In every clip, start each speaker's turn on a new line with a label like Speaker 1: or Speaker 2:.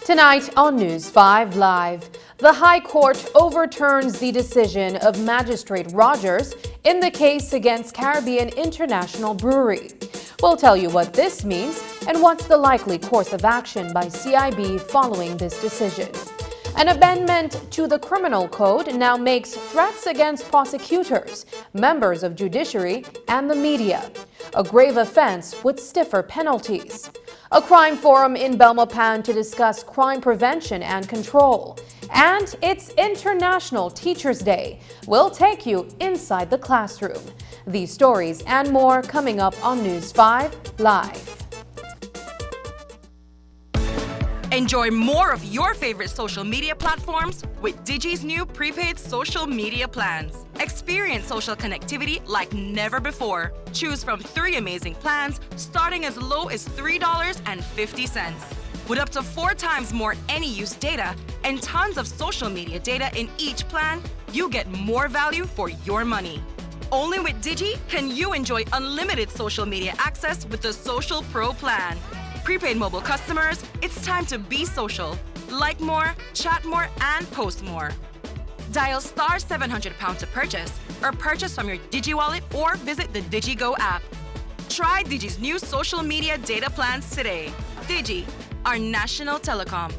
Speaker 1: Tonight on News 5 Live, the High Court overturns the decision of Magistrate Rogers in the case against Caribbean International Brewery. We'll tell you what this means and what's the likely course of action by CIB following this decision. An amendment to the criminal code now makes threats against prosecutors, members of judiciary, and the media a grave offense with stiffer penalties. A crime forum in Belmopan to discuss crime prevention and control. And it's International Teachers' Day. We'll take you inside the classroom. These stories and more coming up on News 5 Live.
Speaker 2: Enjoy more of your favorite social media platforms with Digi's new prepaid social media plans. Experience social connectivity like never before. Choose from 3 amazing plans starting as low as $3.50. With up to 4 times more any use data and tons of social media data in each plan, you get more value for your money. Only with Digi can you enjoy unlimited social media access with the Social Pro plan. Prepaid mobile customers, it's time to be social. Like more, chat more, and post more. Dial star 700 pounds to purchase, or purchase from your Digi wallet or visit the DigiGo app. Try Digi's new social media data plans today. Digi, our national telecom.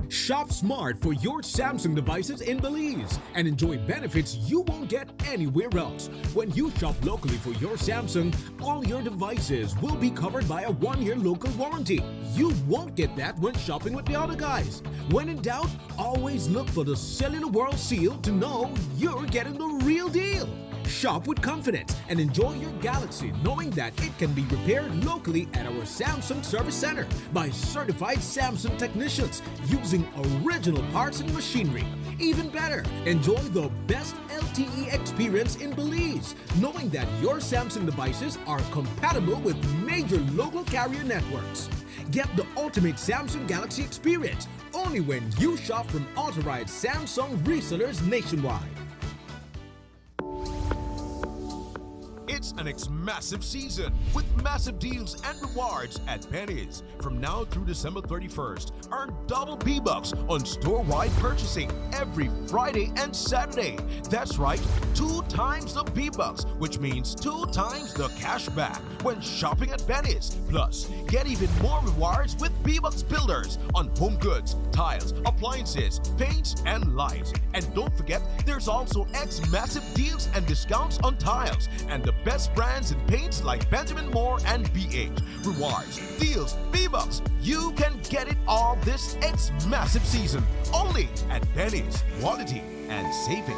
Speaker 3: Shop smart for your Samsung devices in Belize and enjoy benefits you won't get anywhere else. When you shop locally for your Samsung, all your devices will be covered by a 1-year local warranty. You won't get that when shopping with the other guys. When in doubt, always look for the Cellular World seal to know you're getting the real deal. Shop with confidence and enjoy your Galaxy knowing that it can be repaired locally at our Samsung Service Center by certified Samsung technicians using original parts and machinery. Even better, enjoy the best LTE experience in Belize knowing that your Samsung devices are compatible with major local carrier networks. Get the ultimate Samsung Galaxy experience only when you shop from authorized Samsung resellers nationwide.
Speaker 4: It's an massive season with massive deals and rewards at Penny's. From now through December 31st, earn double B-Bucks on store-wide purchasing every Friday and Saturday. That's right, 2 times the B-Bucks, which means 2 times the cash back when shopping at Penny's. Plus, get even more rewards with B-Bucks Builders on home goods, tiles, appliances, paints, and lights. And don't forget, there's also massive deals and discounts on tiles and the best brands in paints like Benjamin Moore and BH. Rewards, deals, B-Bucks. You can get it all this massive season. Only at Penny's. Quality and saving.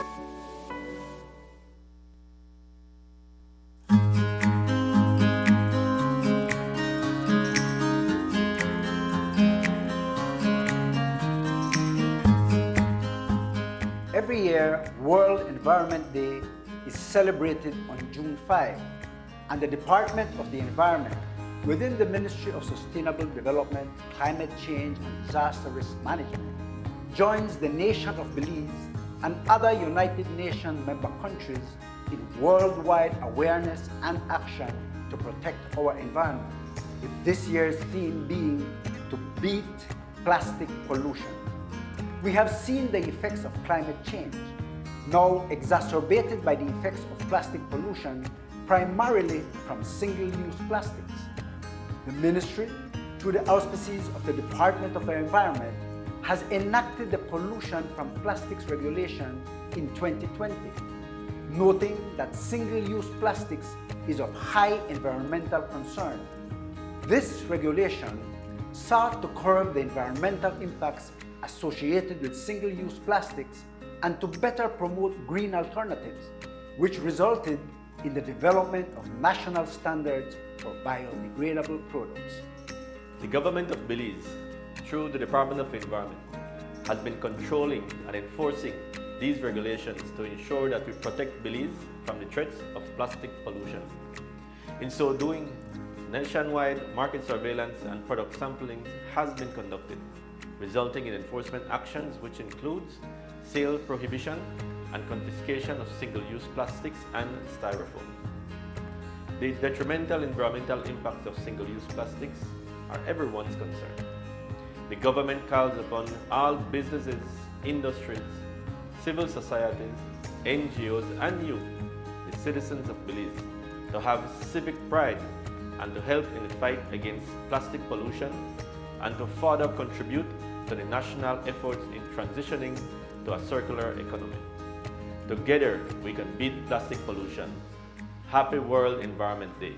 Speaker 5: Every year, World Environment Day is celebrated on June 5, and the Department of the Environment, within the Ministry of Sustainable Development, Climate Change and Disaster Risk Management, joins the nation of Belize and other United Nations member countries in worldwide awareness and action to protect our environment, with this year's theme being to beat plastic pollution. We have seen the effects of climate change, now exacerbated by the effects of plastic pollution, primarily from single-use plastics. The Ministry, through the auspices of the Department of the Environment, has enacted the Pollution from Plastics Regulation in 2020, noting that single-use plastics is of high environmental concern. This regulation sought to curb the environmental impacts associated with single-use plastics and to better promote green alternatives, which resulted in the development of national standards for biodegradable products.
Speaker 6: The government of Belize, through the Department of Environment, has been controlling and enforcing these regulations to ensure that we protect Belize from the threats of plastic pollution. In so doing, nationwide market surveillance and product sampling has been conducted, resulting in enforcement actions which includes sale prohibition and confiscation of single-use plastics and styrofoam. The detrimental environmental impacts of single-use plastics are everyone's concern. The government calls upon all businesses, industries, civil societies, NGOs, and you, the citizens of Belize, to have civic pride and to help in the fight against plastic pollution and to further contribute to the national efforts in transitioning to a circular economy. Together, we can beat plastic pollution. Happy World Environment Day.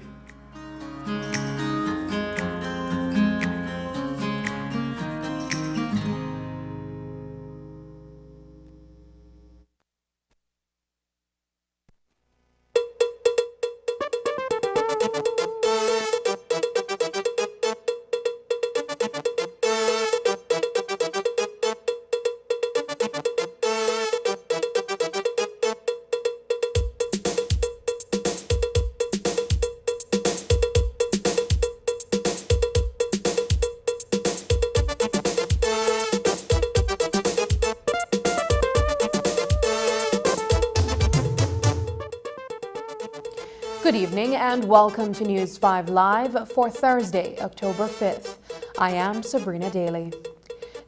Speaker 1: Good evening and welcome to News 5 Live for Thursday, October 5th. I am Sabrina Daly.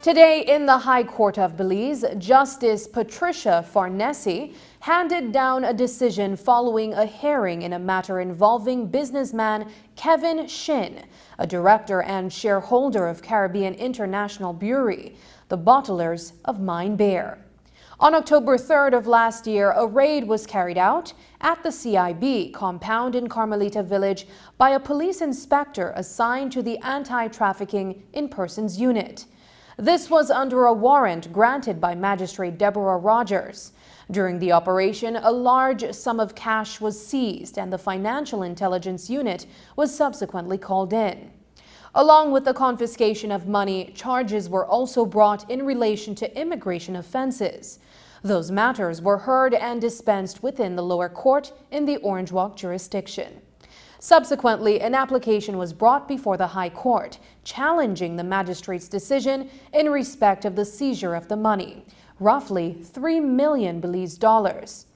Speaker 1: Today in the High Court of Belize, Justice Patricia Farnese handed down a decision following a hearing in a matter involving businessman Kevin Shin, a director and shareholder of Caribbean International Brewery, the bottlers of Mine Bear. On October 3rd of last year, a raid was carried out at the CIB compound in Carmelita Village by a police inspector assigned to the Anti-Trafficking in Persons Unit. This was under a warrant granted by Magistrate Deborah Rogers. During the operation, a large sum of cash was seized and the Financial Intelligence Unit was subsequently called in. Along with the confiscation of money, charges were also brought in relation to immigration offenses. Those matters were heard and dispensed within the lower court in the Orange Walk jurisdiction. Subsequently, an application was brought before the High Court, challenging the magistrate's decision in respect of the seizure of the money, roughly $3 million Belize dollars.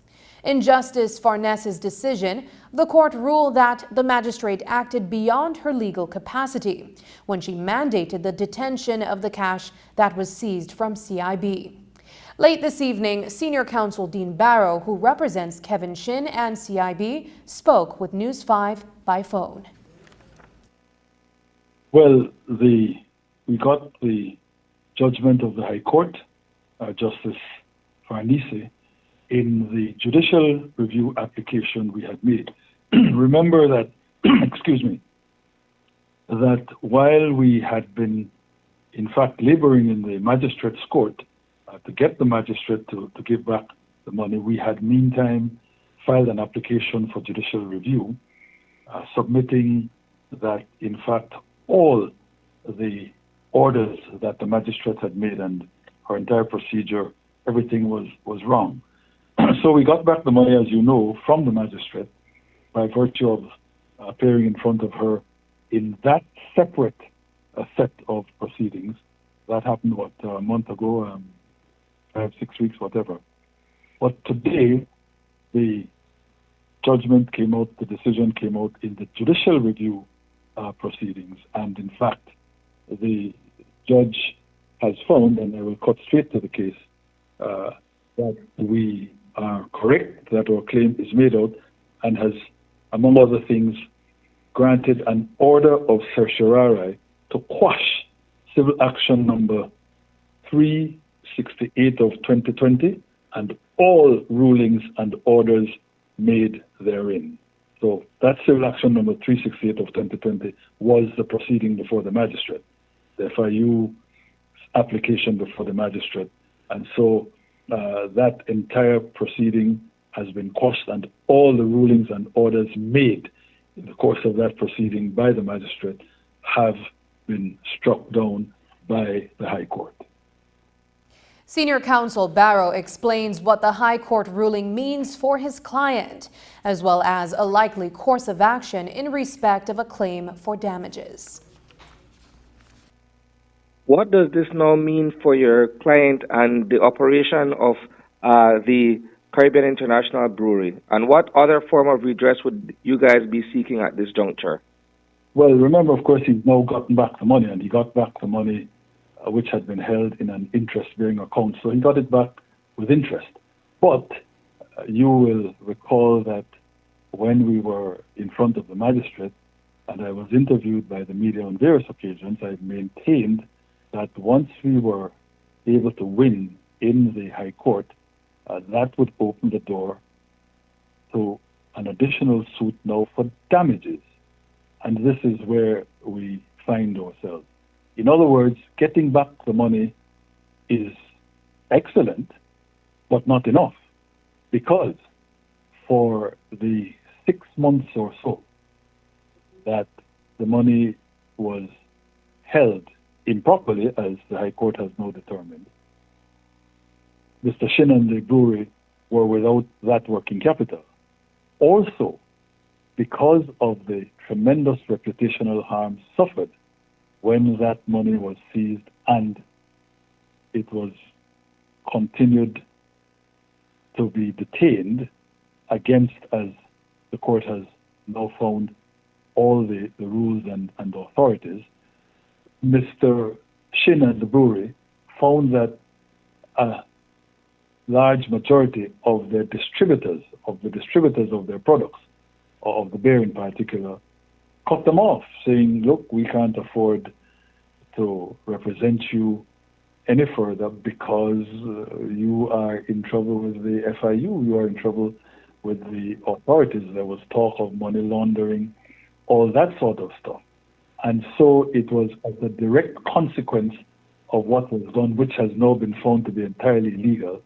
Speaker 1: In Justice Farnese's decision, the court ruled that the magistrate acted beyond her legal capacity when she mandated the detention of the cash that was seized from CIB. Late this evening, Senior Counsel Dean Barrow, who represents Kevin Shin and CIB, spoke with News 5 by phone.
Speaker 7: Well, we got the judgment of the High Court, Justice Farnese, in the judicial review application we had made. Remember that, excuse me, that while we had been, in fact, laboring in the magistrate's court to get the magistrate to give back the money, we had meantime filed an application for judicial review, submitting that, in fact, all the orders that the magistrate had made and her entire procedure, everything was wrong. So we got back the money, as you know, from the magistrate by virtue of appearing in front of her in that separate set of proceedings. That happened, a month ago, 5, 6 weeks, whatever. But today, the judgment came out, the decision came out in the judicial review proceedings. And in fact, the judge has found, and I will cut straight to the case, that we are correct, that our claim is made out, and has, among other things, granted an order of certiorari to quash civil action number 368 of 2020 and all rulings and orders made therein. So that civil action number 368 of 2020 was the proceeding before the magistrate, the FIU application before the magistrate. And so that entire proceeding has been quashed, and all the rulings and orders made in the course of that proceeding by the magistrate have been struck down by the High Court.
Speaker 1: Senior Counsel Barrow explains what the High Court ruling means for his client, as well as a likely course of action in respect of a claim for damages.
Speaker 8: What does this now mean for your client and the operation of the Caribbean International Brewery? And what other form of redress would you guys be seeking at this juncture?
Speaker 7: Well, remember, of course, he's now gotten back the money, and he got back the money which had been held in an interest-bearing account. So he got it back with interest. But you will recall that when we were in front of the magistrate and I was interviewed by the media on various occasions, I maintained that once we were able to win in the High Court, that would open the door to an additional suit now for damages. And this is where we find ourselves. In other words, getting back the money is excellent, but not enough, because for the 6 months or so that the money was held improperly, as the High Court has now determined, Mr. Shin and the brewery were without that working capital. Also, because of the tremendous reputational harm suffered when that money was seized and it was continued to be detained against, as the court has now found, all the rules and authorities, Mr. Shin and the brewery found that a large majority of their distributors, of their products, or of the beer in particular, cut them off, saying, look, we can't afford to represent you any further because you are in trouble with the FIU, you are in trouble with the authorities. There was talk of money laundering, all that sort of stuff. And so it was as a direct consequence of what was done, which has now been found to be entirely illegal,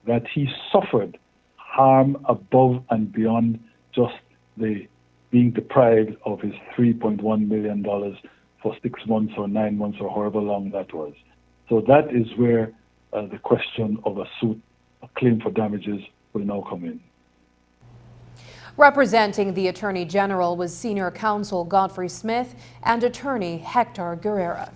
Speaker 7: that he suffered harm above and beyond just the being deprived of his $3.1 million for 6 months or 9 months or however long that was. So that is where the question of a suit, a claim for damages, will now come in.
Speaker 1: Representing the Attorney General was Senior Counsel Godfrey Smith and Attorney Hector Guerrera.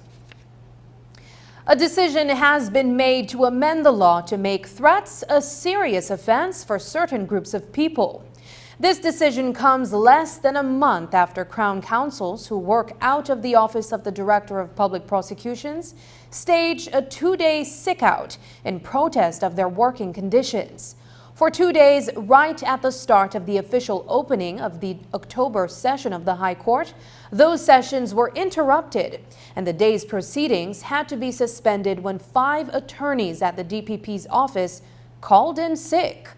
Speaker 1: A decision has been made to amend the law to make threats a serious offense for certain groups of people. This decision comes less than a month after Crown Counsels who work out of the Office of the Director of Public Prosecutions staged a 2-day sick-out in protest of their working conditions. For 2 days, right at the start of the official opening of the October session of the High Court, those sessions were interrupted, and the day's proceedings had to be suspended when 5 attorneys at the DPP's office called in sick.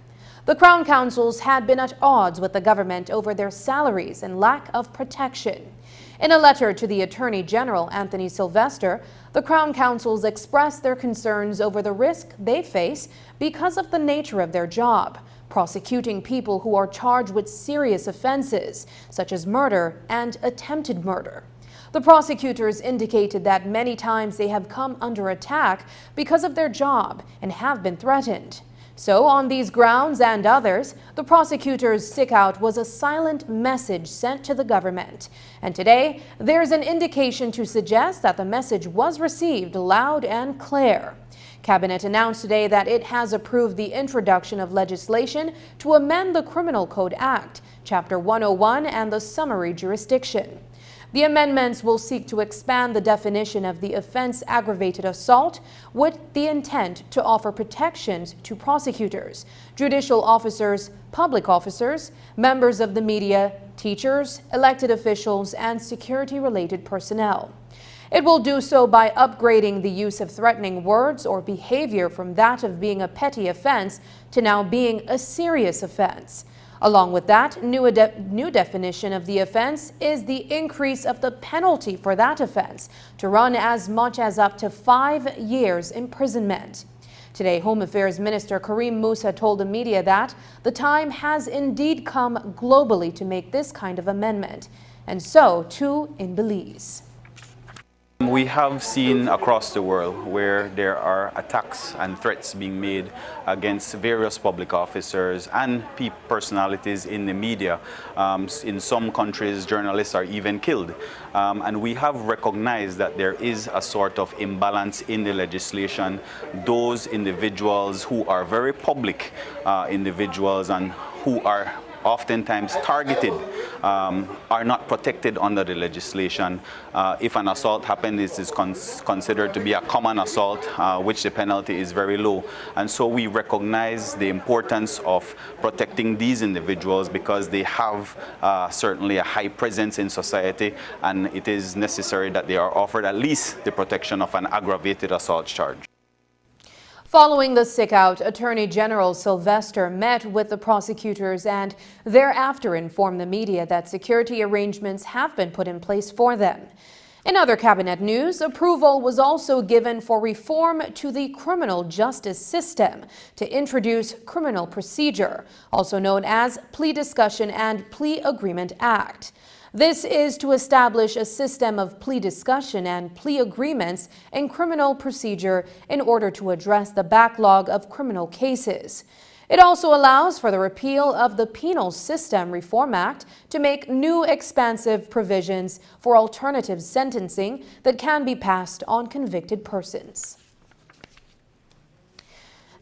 Speaker 1: The Crown Counsels had been at odds with the government over their salaries and lack of protection. In a letter to the Attorney General, Anthony Sylvester, the Crown Counsels expressed their concerns over the risk they face because of the nature of their job, prosecuting people who are charged with serious offenses, such as murder and attempted murder. The prosecutors indicated that many times they have come under attack because of their job and have been threatened. So on these grounds and others, the prosecutors' sick-out was a silent message sent to the government. And today, there's an indication to suggest that the message was received loud and clear. Cabinet announced today that it has approved the introduction of legislation to amend the Criminal Code Act, Chapter 101, and the summary jurisdiction. The amendments will seek to expand the definition of the offense aggravated assault with the intent to offer protections to prosecutors, judicial officers, public officers, members of the media, teachers, elected officials, and security-related personnel. It will do so by upgrading the use of threatening words or behavior from that of being a petty offense to now being a serious offense. Along with that, new definition of the offense is the increase of the penalty for that offense to run as much as up to 5 years imprisonment. Today, Home Affairs Minister Karim Musa told the media that the time has indeed come globally to make this kind of amendment, and so too in Belize.
Speaker 9: We have seen across the world where there are attacks and threats being made against various public officers and personalities in the media. In some countries, journalists are even killed. And we have recognized that there is a sort of imbalance in the legislation. Those individuals who are very public individuals and who are oftentimes targeted, are not protected under the legislation. If an assault happens, it is considered to be a common assault, which the penalty is very low. And so we recognize the importance of protecting these individuals because they have certainly a high presence in society, and it is necessary that they are offered at least the protection of an aggravated assault charge.
Speaker 1: Following the sick-out, Attorney General Sylvester met with the prosecutors and thereafter informed the media that security arrangements have been put in place for them. In other cabinet news, approval was also given for reform to the criminal justice system to introduce criminal procedure, also known as Plea Discussion and Plea Agreement Act. This is to establish a system of plea discussion and plea agreements in criminal procedure in order to address the backlog of criminal cases. It also allows for the repeal of the Penal System Reform Act to make new expansive provisions for alternative sentencing that can be passed on convicted persons.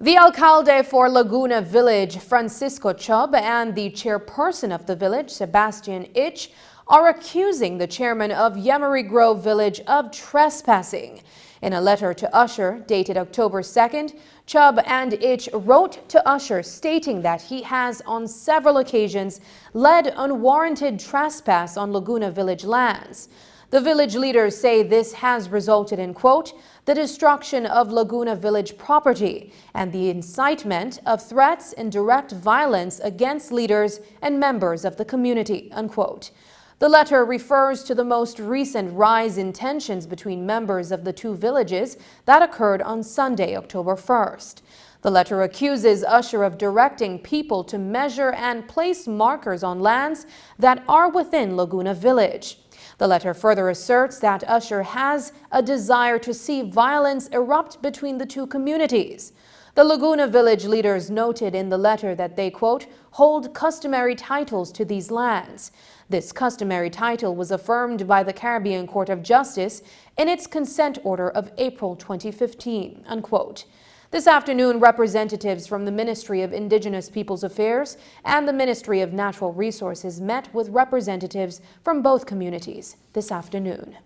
Speaker 1: The alcalde for Laguna Village, Francisco Chubb, and the chairperson of the village, Sebastian Ich, are accusing the chairman of Mangrove Village of trespassing. In a letter to Usher dated October 2nd, Chubb and Ich wrote to Usher stating that he has on several occasions led unwarranted trespass on Laguna Village lands. The village leaders say this has resulted in, quote, the destruction of Laguna Village property and the incitement of threats and direct violence against leaders and members of the community, unquote. The letter refers to the most recent rise in tensions between members of the two villages that occurred on Sunday, October 1st. The letter accuses Usher of directing people to measure and place markers on lands that are within Laguna Village. The letter further asserts that Usher has a desire to see violence erupt between the two communities. The Laguna Village leaders noted in the letter that they, quote, hold customary titles to these lands. This customary title was affirmed by the Caribbean Court of Justice in its consent order of April 2015, unquote. This afternoon, representatives from the Ministry of Indigenous Peoples Affairs and the Ministry of Natural Resources met with representatives from both communities this afternoon.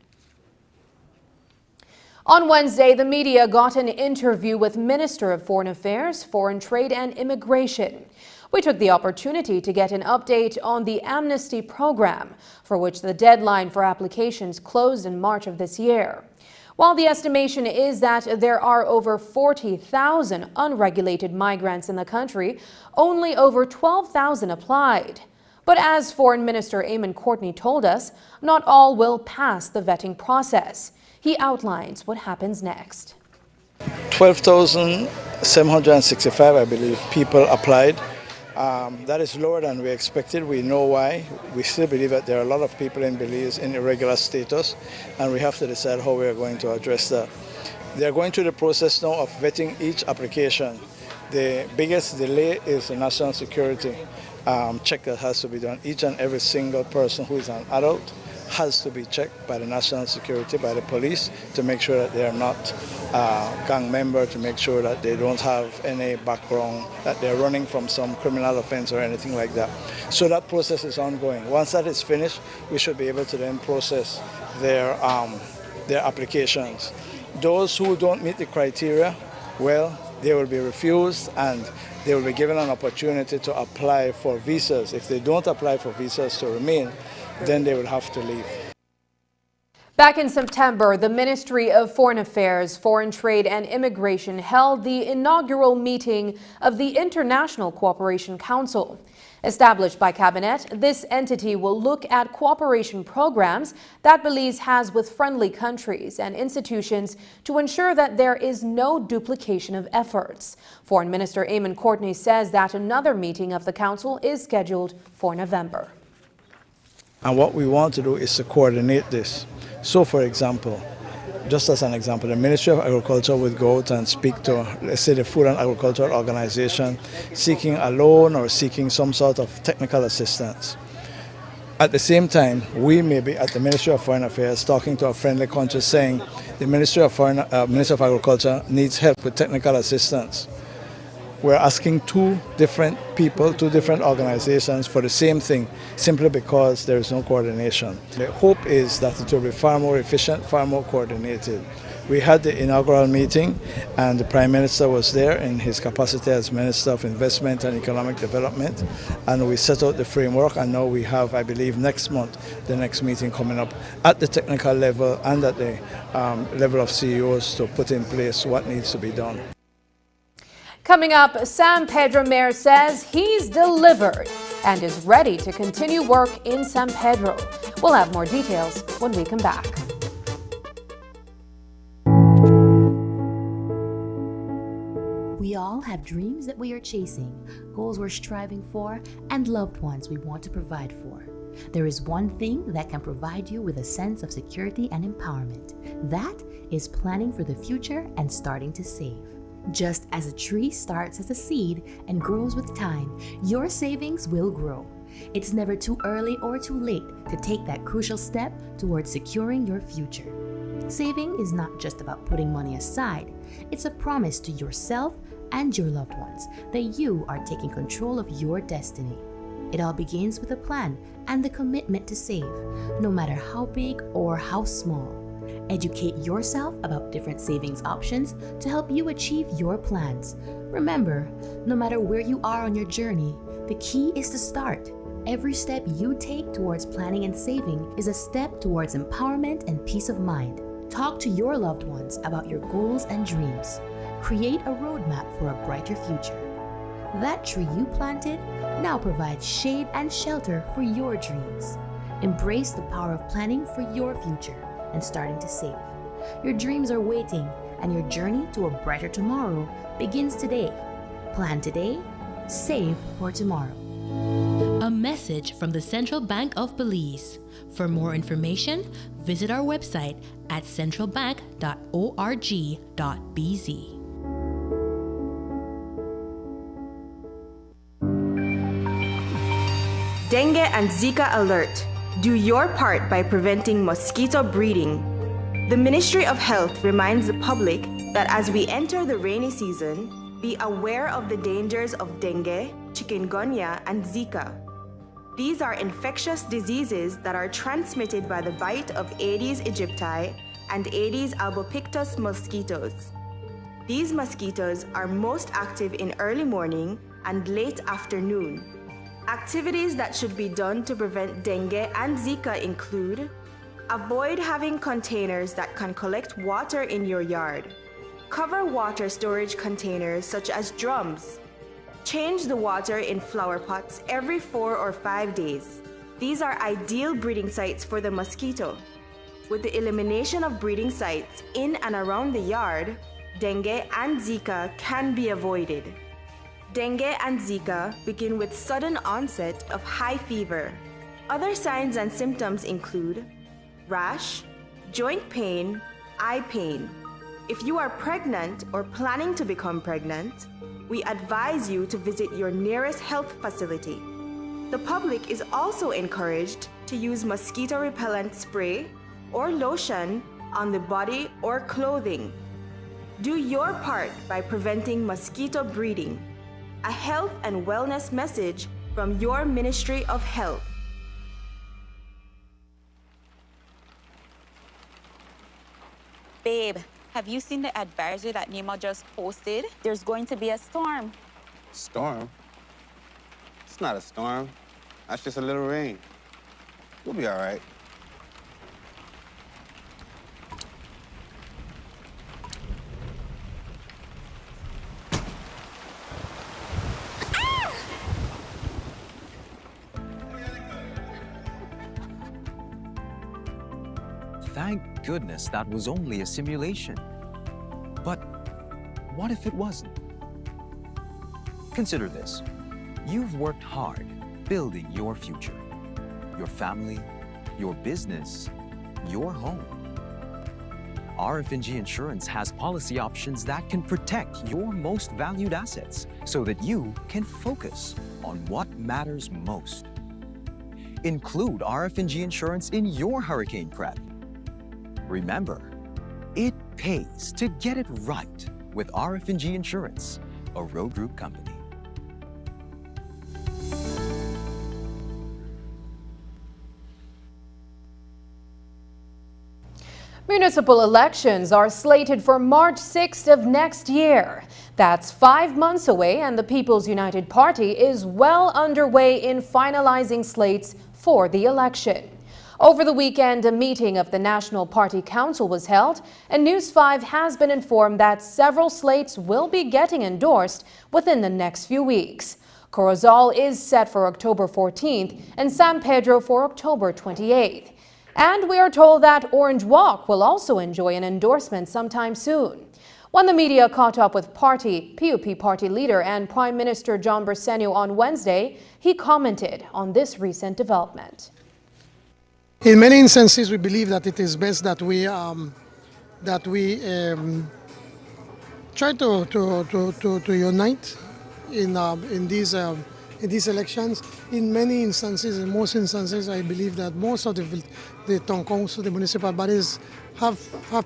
Speaker 1: On Wednesday, the media got an interview with Minister of Foreign Affairs, Foreign Trade and Immigration. We took the opportunity to get an update on the amnesty program, for which the deadline for applications closed in March of this year. While the estimation is that there are over 40,000 unregulated migrants in the country, only over 12,000 applied. But as Foreign Minister Eamon Courtney told us, not all will pass the vetting process. He outlines what happens next.
Speaker 10: 12,765, I believe, people applied. That is lower than we expected. We know why. We still believe that there are a lot of people in Belize in irregular status, and we have to decide how we are going to address that. They are going through the process now of vetting each application. The biggest delay is the national security check that has to be done. Each and every single person who is an adult has to be checked by the national security, by the police, to make sure that they are not gang member, to make sure that they don't have any background, that they're running from some criminal offense or anything like that. So that process is ongoing. Once that is finished, we should be able to then process their applications. Those who don't meet the criteria, well, they will be refused and they will be given an opportunity to apply for visas. If they don't apply for visas to remain, then they will have to leave.
Speaker 1: Back in September, the Ministry of Foreign Affairs, Foreign Trade and Immigration held the inaugural meeting of the International Cooperation Council. Established by Cabinet, this entity will look at cooperation programs that Belize has with friendly countries and institutions to ensure that there is no duplication of efforts. Foreign Minister Eamon Courtney says that another meeting of the Council is scheduled for November.
Speaker 10: And what we want to do is to coordinate this. So, for example, just as an example, the Ministry of Agriculture would go out and speak to, let's say, the Food and Agricultural Organization seeking a loan or seeking some sort of technical assistance. At the same time, we may be at the Ministry of Foreign Affairs talking to a friendly country saying the Ministry of Agriculture needs help with technical assistance. we're asking two different people, two different organizations for the same thing, simply because there is no coordination. The hope is that it will be far more efficient, far more coordinated. We had the inaugural meeting and the Prime Minister was there in his capacity as Minister of Investment and Economic Development, and we set out the framework, and now we have, I believe, next month, the next meeting coming up at the technical level and at the level of CEOs to put in place what needs to be done.
Speaker 1: Coming up, San Pedro Mayor says he's delivered and is ready to continue work in San Pedro. We'll have more details when we come back.
Speaker 11: We all have dreams that we are chasing, goals we're striving for, and loved ones we want to provide for. There is one thing that can provide you with a sense of security and empowerment. That is planning for the future and starting to save. Just as a tree starts as a seed and grows with time, your savings will grow. It's never too early or too late to take that crucial step towards securing your future. Saving is not just about putting money aside. It's a promise to yourself and your loved ones that you are taking control of your destiny. It all begins with a plan and the commitment to save, no matter how big or how small. Educate yourself about different savings options to help you achieve your plans. Remember, no matter where you are on your journey, the key is to start. Every step you take towards planning and saving is a step towards empowerment and peace of mind. Talk to your loved ones about your goals and dreams. Create a roadmap for a brighter future. That tree you planted now provides shade and shelter for your dreams. Embrace the power of planning for your future and starting to save. Your dreams are waiting, and your journey to a brighter tomorrow begins today. Plan today, save for tomorrow.
Speaker 12: A message from the Central Bank of Belize. For more information, visit our website at centralbank.org.bz.
Speaker 2: Dengue and Zika alert. Do your part by preventing mosquito breeding. The Ministry of Health reminds the public that as we enter the rainy season, be aware of the dangers of dengue, chikungunya, and Zika. These are infectious diseases that are transmitted by the bite of Aedes aegypti and Aedes albopictus mosquitoes. These mosquitoes are most active in early morning and late afternoon. Activities that should be done to prevent dengue and Zika include: avoid having containers that can collect water in your yard. Cover water storage containers such as drums. Change the water in flower pots every 4 or 5 days. These are ideal breeding sites for the mosquito. With the elimination of breeding sites in and around the yard, dengue and Zika can be avoided. Dengue and Zika begin with sudden onset of high fever. Other signs and symptoms include rash, joint pain, eye pain. If you are pregnant or planning to become pregnant, we advise you to visit your nearest health facility. The public is also encouraged to use mosquito repellent spray or lotion on the body or clothing. Do your part by preventing mosquito breeding. A health and wellness message from your Ministry of Health.
Speaker 13: Babe, have you seen the advisory that NEMA just posted? There's going to be a storm.
Speaker 14: Storm? It's not a storm. That's just a little rain. We'll be all right.
Speaker 15: Thank goodness that was only a simulation. But what if it wasn't? Consider this. You've worked hard building your future, your family, your business, your home. RF&G Insurance has policy options that can protect your most valued assets so that you can focus on what matters most. Include RF&G Insurance in your hurricane prep. Remember, it pays to get it right with RF&G Insurance, a road group company.
Speaker 1: Municipal elections are slated for March 6th of next year. That's 5 months away, and the People's United Party is well underway in finalizing slates for the election. Over the weekend, a meeting of the National Party Council was held, and News 5 has been informed that several slates will be getting endorsed within the next few weeks. Corozal is set for October 14th and San Pedro for October 28th. And we are told that Orange Walk will also enjoy an endorsement sometime soon. When the media caught up with PUP party leader and Prime Minister John Bersenio on Wednesday, he commented on this recent development.
Speaker 16: In many instances, we believe that it is best that we try to unite in these elections. In many instances, in most instances, I believe that most of the town council, the municipal bodies have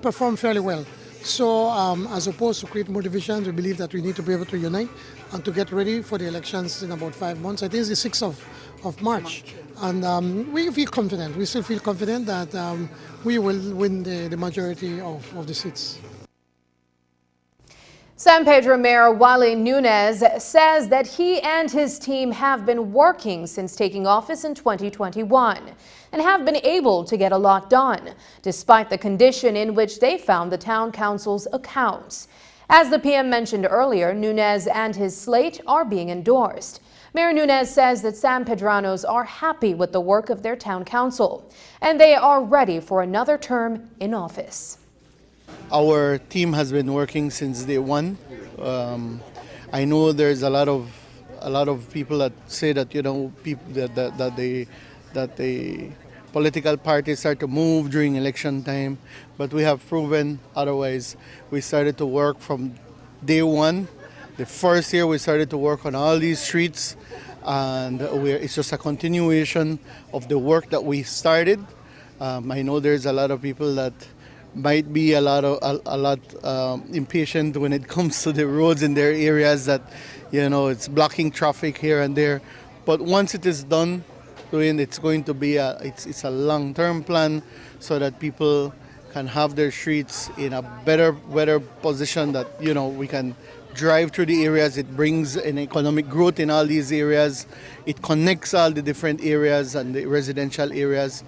Speaker 16: performed fairly well. So as opposed to create more divisions, we believe that we need to be able to unite and to get ready for the elections in about 5 months. I think it's the 6th of March. And we feel confident, we still feel confident that we will win the majority of the seats.
Speaker 1: San Pedro Mayor Wally Nunez says that he and his team have been working since taking office in 2021 and have been able to get a lot done, despite the condition in which they found the town council's accounts. As the PM mentioned earlier, Nunez and his slate are being endorsed. Mayor Nunez says that San Pedranos are happy with the work of their town council, and they are ready for another term in office.
Speaker 17: Our team has been working since day one. I know there's a lot of people that say that that the political parties start to move during election time, but we have proven otherwise. We started to work from day one. The first year we started to work on all these streets, and it's just a continuation of the work that we started. I know there's a lot of people that might be a lot impatient when it comes to the roads in their areas, that it's blocking traffic here and there. But once it is done, it's going to be it's a long-term plan so that people can have their streets in a better position, that we can drive through the areas. It brings an economic growth in all these areas. It connects all the different areas and the residential areas.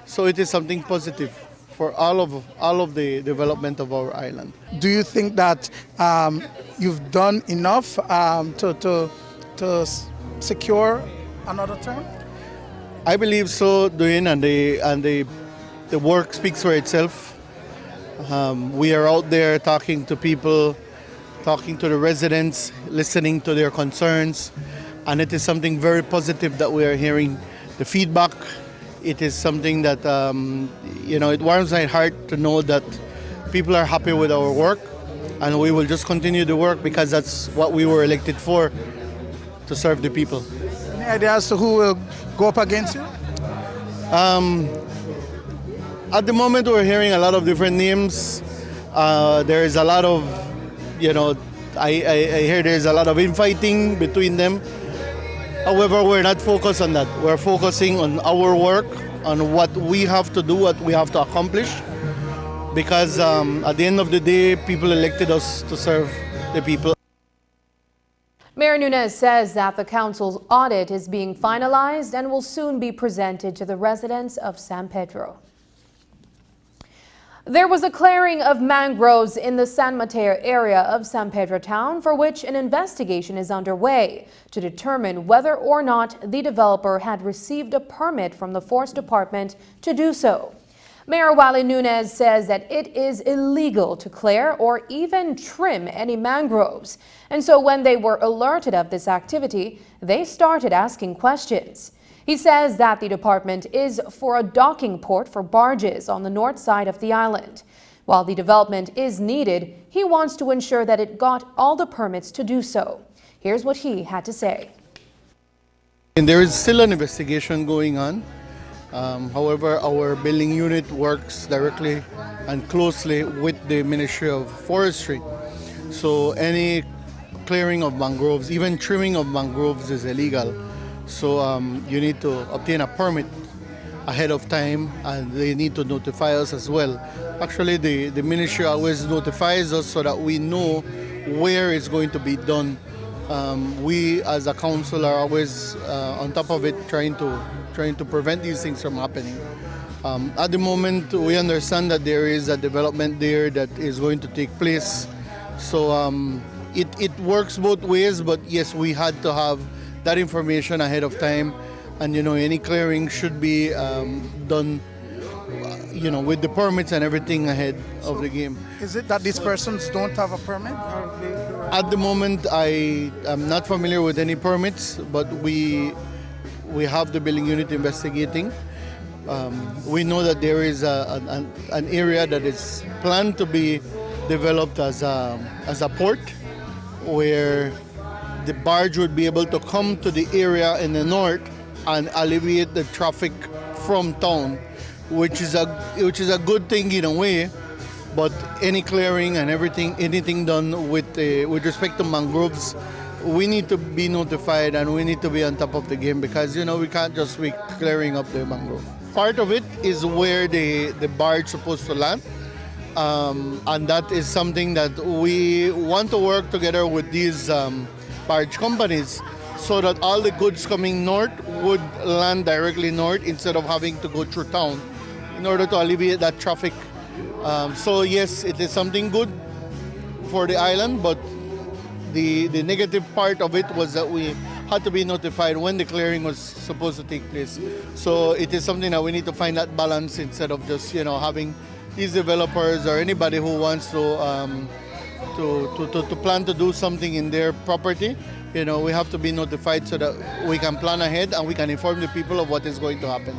Speaker 17: So it is something positive for all of the development of our island.
Speaker 16: Do you think that you've done enough to secure another term?
Speaker 17: I believe so, Dwayne, and the work speaks for itself. We are out there talking to people, talking to the residents, listening to their concerns, and it is something very positive that we are hearing. The feedback, it is something that it warms my heart to know that people are happy with our work, and we will just continue to work because that's what we were elected for, to serve the people.
Speaker 16: Any idea as to who will go up against you?
Speaker 17: At the moment, we're hearing a lot of different names. There is a lot of, I hear there's a lot of infighting between them. However, we're not focused on that. We're focusing on our work, on what we have to do, what we have to accomplish. Because at the end of the day, people elected us to serve the people.
Speaker 1: Mayor Nunez says that the council's audit is being finalized and will soon be presented to the residents of San Pedro. There was a clearing of mangroves in the San Mateo area of San Pedro town, for which an investigation is underway to determine whether or not the developer had received a permit from the Forest Department to do so. Mayor Wally Nunez says that it is illegal to clear or even trim any mangroves. And so when they were alerted of this activity, they started asking questions. He says that the department is for a docking port for barges on the north side of the island. While the development is needed, he wants to ensure that it got all the permits to do so. Here's what he had to say.
Speaker 17: And there is still an investigation going on. However, our building unit works directly and closely with the Ministry of Forestry. So any clearing of mangroves, even trimming of mangroves is illegal. So you need to obtain a permit ahead of time, and they need to notify us as well. Actually, the ministry always notifies us so that we know where it's going to be done. We as a council are always on top of it, trying to prevent these things from happening. At the moment, we understand that there is a development there that is going to take place. So it works both ways, but yes, we had to have that information ahead of time. And any clearing should be done, with the permits and everything ahead of the game.
Speaker 18: Is it that these persons don't have a permit?
Speaker 17: At the moment, I am not familiar with any permits, but we have the billing unit investigating. We know that there is an area that is planned to be developed as a port, where the barge would be able to come to the area in the north and alleviate the traffic from town, which is a good thing in a way. But any clearing and anything done with respect to mangroves, we need to be notified and we need to be on top of the game, because we can't just be clearing up the mangrove. Part of it is where the barge is supposed to land, and that is something that we want to work together with these barge companies, so that all the goods coming north would land directly north instead of having to go through town, in order to alleviate that traffic. So yes, it is something good for the island, but the negative part of it was that we had to be notified when the clearing was supposed to take place. So it is something that we need to find that balance, instead of just having these developers or anybody who wants to plan to do something in their property. We have to be notified so that we can plan ahead and we can inform the people of what is going to happen.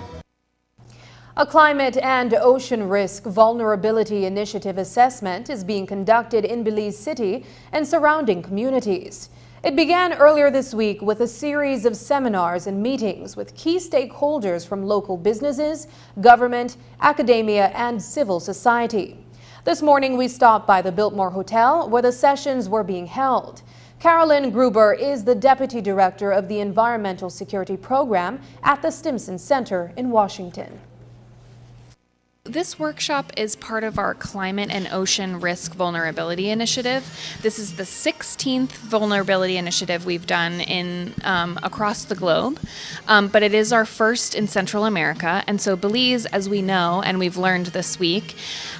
Speaker 1: A climate and ocean risk vulnerability initiative assessment is being conducted in Belize City and surrounding communities. It began earlier this week with a series of seminars and meetings with key stakeholders from local businesses, government, academia, and civil society. This morning, we stopped by the Biltmore Hotel where the sessions were being held. Carolyn Gruber is the Deputy Director of the Environmental Security Program at the Stimson Center in Washington.
Speaker 19: This workshop is part of our Climate and Ocean Risk Vulnerability Initiative. This is the 16th vulnerability initiative we've done in across the globe, but it is our first in Central America. And so Belize, as we know, and we've learned this week,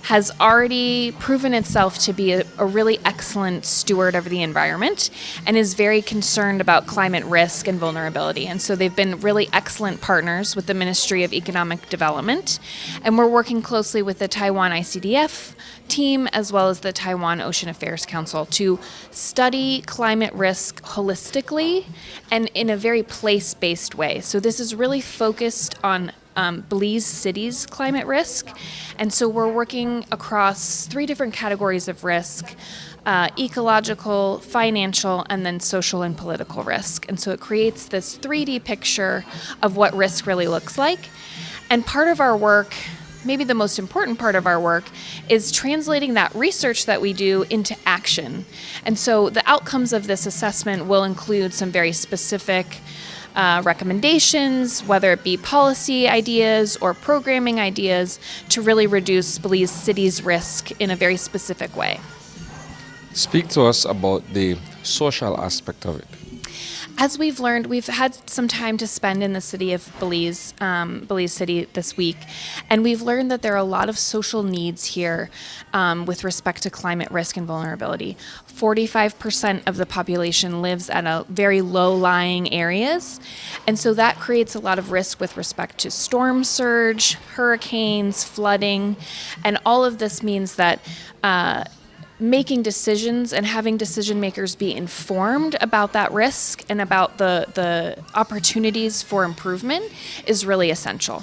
Speaker 19: has already proven itself to be a really excellent steward of the environment and is very concerned about climate risk and vulnerability. And so they've been really excellent partners with the Ministry of Economic Development, and we're working closely with the Taiwan ICDF team as well as the Taiwan Ocean Affairs Council to study climate risk holistically and in a very place-based way. So this is really focused on Belize City's climate risk, and so we're working across 3 different categories of risk: ecological, financial, and then social and political risk. And so it creates this 3D picture of what risk really looks like. And part of our work, maybe the most important part of our work, is translating that research that we do into action. And so the outcomes of this assessment will include some very specific recommendations, whether it be policy ideas or programming ideas, to really reduce Belize City's risk in a very specific way.
Speaker 20: Speak to us about the social aspect of it.
Speaker 19: As we've learned, we've had some time to spend in the city of Belize, Belize City this week, and we've learned that there are a lot of social needs here with respect to climate risk and vulnerability. 45% of the population lives at a very low-lying areas, and so that creates a lot of risk with respect to storm surge, hurricanes, flooding, and all of this means that making decisions and having decision makers be informed about that risk and about the opportunities for improvement is really essential.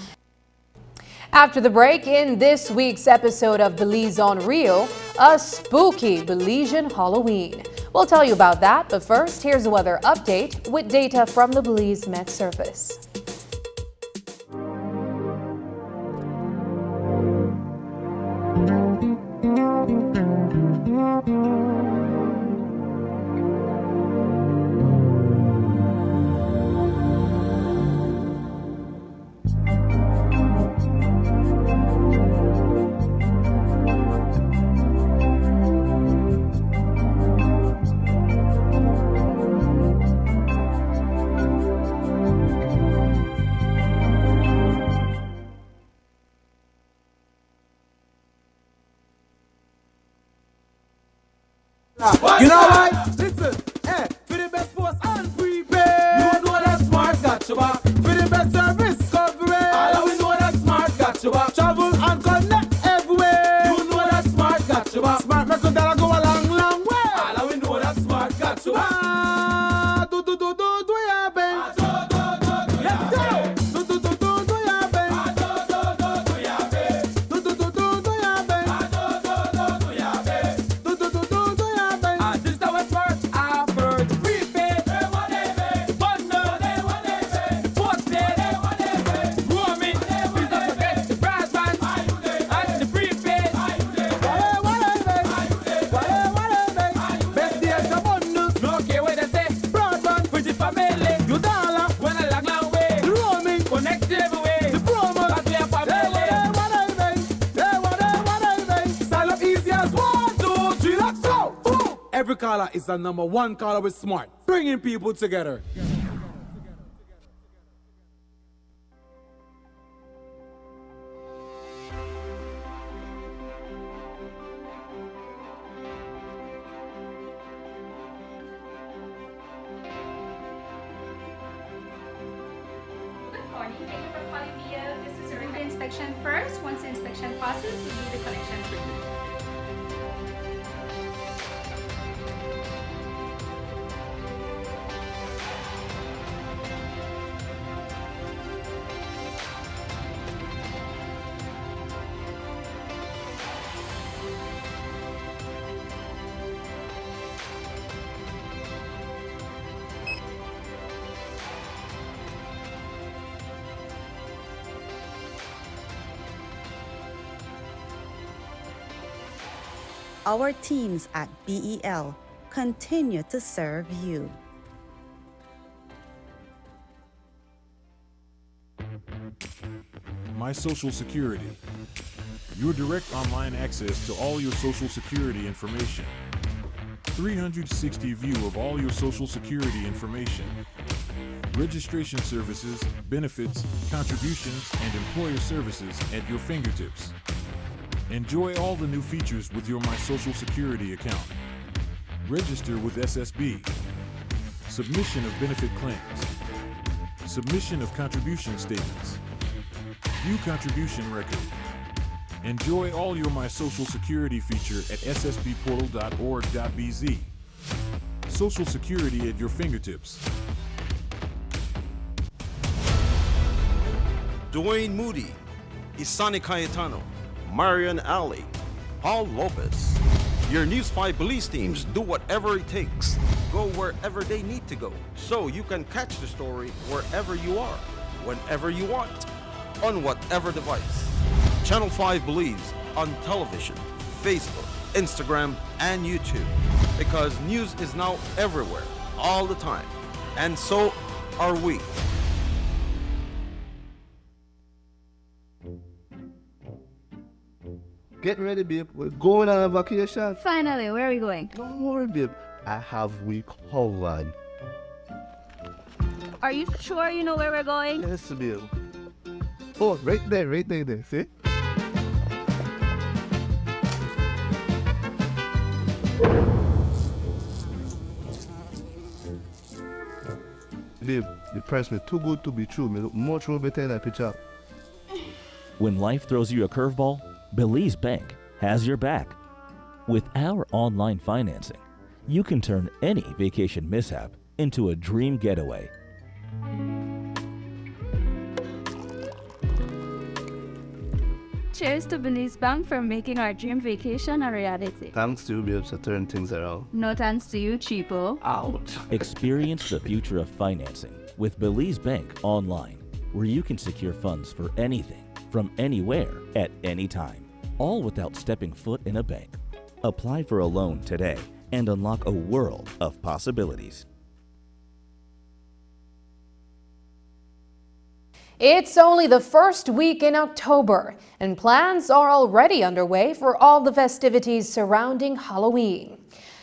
Speaker 1: After the break, in this week's episode of Belize on Rio, a spooky Belizean Halloween. We'll tell you about that, but first, here's a weather update with data from the Belize Met Service.
Speaker 21: You know why? Listen, hey, for the best post and prepaid. You know that smart got your back. For the best service coverage. All we know that smart got your back. Travel and connect everywhere. You know that smart got your back. Smart record that'll go a long, long way. All we know that smart got your back. Do ya, babe? Let's go. Do ya, babe? Do ya, babe? Do ya, babe? This is our smart offer. Prepaid, bundle, postpaid, roaming. Please don't forget the broadband and the prepaid. Best deals the bundles. No care what they say. Broadband for the family. You dollar when I long way. The roaming connect everywhere. The promos that we have family. Sign up easy as 1, 2, 3. Let's go. Boom. Every caller is the #1 caller with smart, bringing people together.
Speaker 22: Good morning. Thank you for calling me. This is a ring inspection first. Once the inspection passes, we do the connection for you.
Speaker 23: Our teams at BEL continue to serve you.
Speaker 24: My Social Security. Your direct online access to all your Social Security information. 360 view of all your Social Security information. Registration services, benefits, contributions, and employer services at your fingertips. Enjoy all the new features with your My Social Security account. Register with SSB. Submission of benefit claims. Submission of contribution statements. View contribution record. Enjoy all your My Social Security feature at ssbportal.org.bz. Social Security at your fingertips.
Speaker 25: Dwayne Moody, Isani Cayetano, Marian Ali, Paul Lopez. Your News 5 police teams do whatever it takes. Go wherever they need to go, so you can catch the story wherever you are, whenever you want, on whatever device. Channel 5 believes on television, Facebook, Instagram, and YouTube, because news is now everywhere, all the time, and so are we.
Speaker 26: Get ready, babe. We're going on a vacation.
Speaker 27: Finally, where are we going?
Speaker 26: Don't worry, babe. I have we covered.
Speaker 27: Are you sure you know where we're going?
Speaker 26: Yes, babe. Oh, right there, see? Babe, the price me too good to be true. Me look much more better in that picture.
Speaker 28: When life throws you a curveball, Belize Bank has your back. With our online financing, you can turn any vacation mishap into a dream getaway.
Speaker 27: Cheers to Belize Bank for making our dream vacation a reality.
Speaker 26: Thanks to you, babes, to turn things around.
Speaker 27: No thanks to you, cheapo.
Speaker 26: Ouch.
Speaker 28: Experience the future of financing with Belize Bank online, where you can secure funds for anything, from anywhere, at any time, all without stepping foot in a bank. Apply for a loan today and unlock a world of possibilities.
Speaker 1: It's only the first week in October, and plans are already underway for all the festivities surrounding Halloween.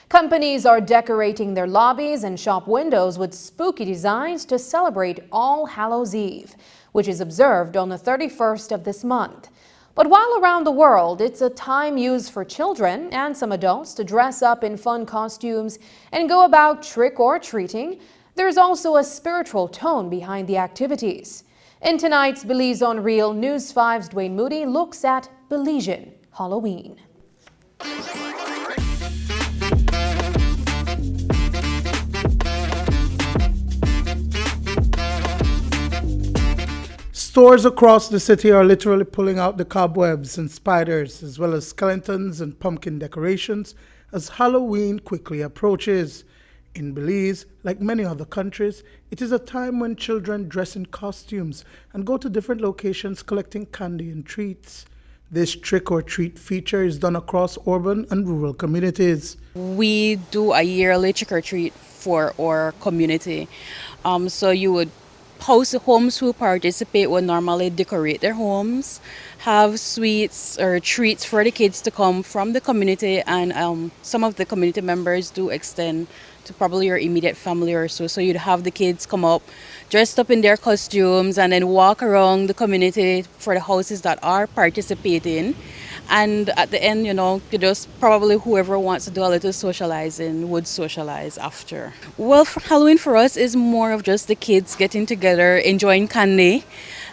Speaker 1: Companies are decorating their lobbies and shop windows with spooky designs to celebrate All Hallows Eve, which is observed on the 31st of this month. But while around the world, it's a time used for children and some adults to dress up in fun costumes and go about trick-or-treating, there's also a spiritual tone behind the activities. In tonight's Belize on Real, News 5's Dwayne Moody looks at Belizean Halloween.
Speaker 16: Stores across the city are literally pulling out the cobwebs and spiders, as well as skeletons and pumpkin decorations, as Halloween quickly approaches. In Belize, like many other countries, it is a time when children dress in costumes and go to different locations collecting candy and treats. This trick-or-treat feature is done across urban and rural communities.
Speaker 3: We do a yearly trick-or-treat for our community. So you would homes who participate would normally decorate their homes, have sweets or treats for the kids to come from the community, and some of the community members do extend to probably your immediate family or so. So you'd have the kids come up dressed up in their costumes and then walk around the community for the houses that are participating. And at the end, you just probably whoever wants to do a little socializing would socialize after. Well, for Halloween for us is more of just the kids getting together, enjoying candy,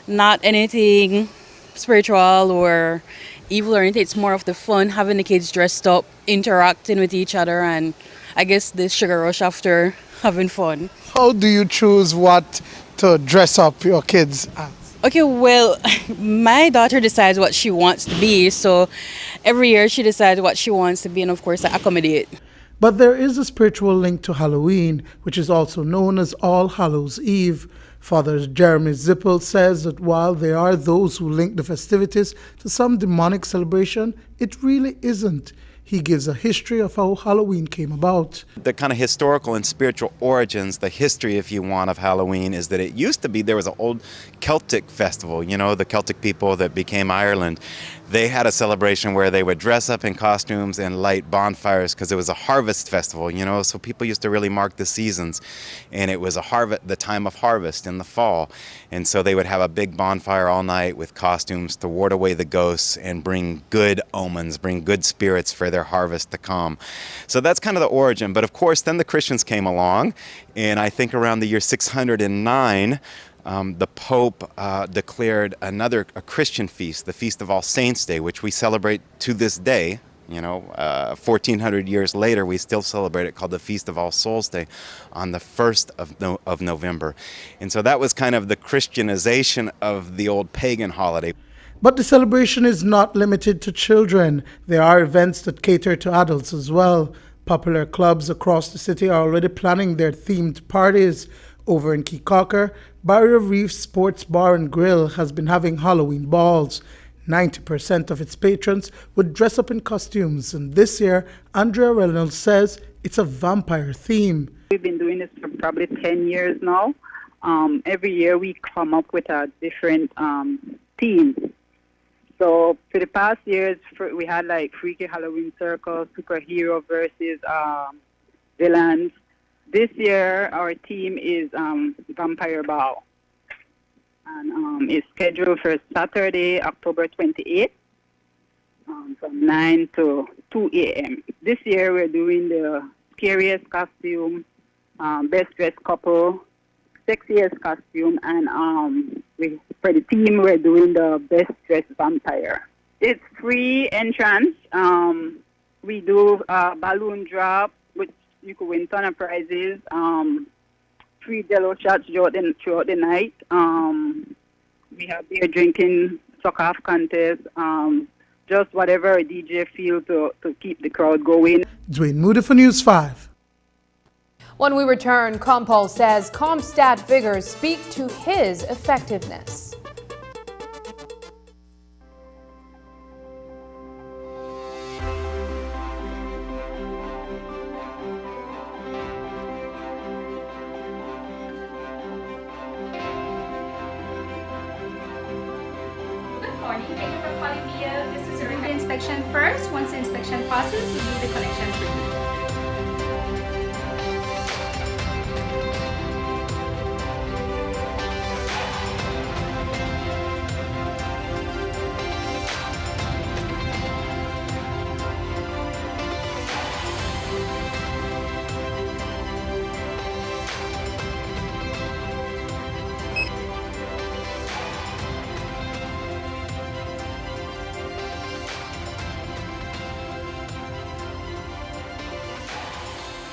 Speaker 3: not anything spiritual or evil or anything. It's more of the fun, having the kids dressed up, interacting with each other, and I guess the sugar rush after having fun.
Speaker 16: How do you choose what to dress up your kids as?
Speaker 3: Okay, well, my daughter decides what she wants to be, so every year she decides what she wants to be, and of course I accommodate.
Speaker 16: But there is a spiritual link to Halloween, which is also known as All Hallows Eve. Father Jeremy Zippel says that while there are those who link the festivities to some demonic celebration, it really isn't. He gives a history of how Halloween came about.
Speaker 4: The kind of historical and spiritual origins, the history, if you want, of Halloween is that it used to be there was an old Celtic festival, the Celtic people that became Ireland. They had a celebration where they would dress up in costumes and light bonfires because it was a harvest festival, so people used to really mark the seasons. And it was the time of harvest in the fall. And so they would have a big bonfire all night with costumes to ward away the ghosts and bring good omens, bring good spirits for their harvest to come. So that's kind of the origin. But of course, then the Christians came along, and I think around the year 609, the Pope declared a Christian feast, the Feast of All Saints' Day, which we celebrate to this day. 1,400 years later, we still celebrate it, called the Feast of All Souls' Day, on the 1st of November. And so that was kind of the Christianization of the old pagan holiday.
Speaker 16: But the celebration is not limited to children. There are events that cater to adults as well. Popular clubs across the city are already planning their themed parties. Over in Keycocker, Barrier Reef Sports Bar and Grill has been having Halloween balls. 90% of its patrons would dress up in costumes, and this year, Andrea Reynolds says it's a vampire theme.
Speaker 5: We've been doing this for probably 10 years now. Every year we come up with a different theme. So for the past years, we had like Freaky Halloween Circle, Superhero versus Villains. This year, our theme is Vampire Ball. And it's scheduled for Saturday, October 28th, from 9 to 2 a.m. This year, we're doing the scariest costume, best dressed couple, sexiest costume, and for the theme, we're doing the best dressed vampire. It's free entrance. We do balloon drop, which you could win ton of prizes. Free Jello shots throughout the night. We have beer drinking, suck-off contest, just whatever a DJ feels to keep the crowd going.
Speaker 16: Dwayne Moody for News 5.
Speaker 1: When we return, Compol says CompStat figures speak to his effectiveness.
Speaker 22: Inspection first. Once the inspection passes, we do the connection for you.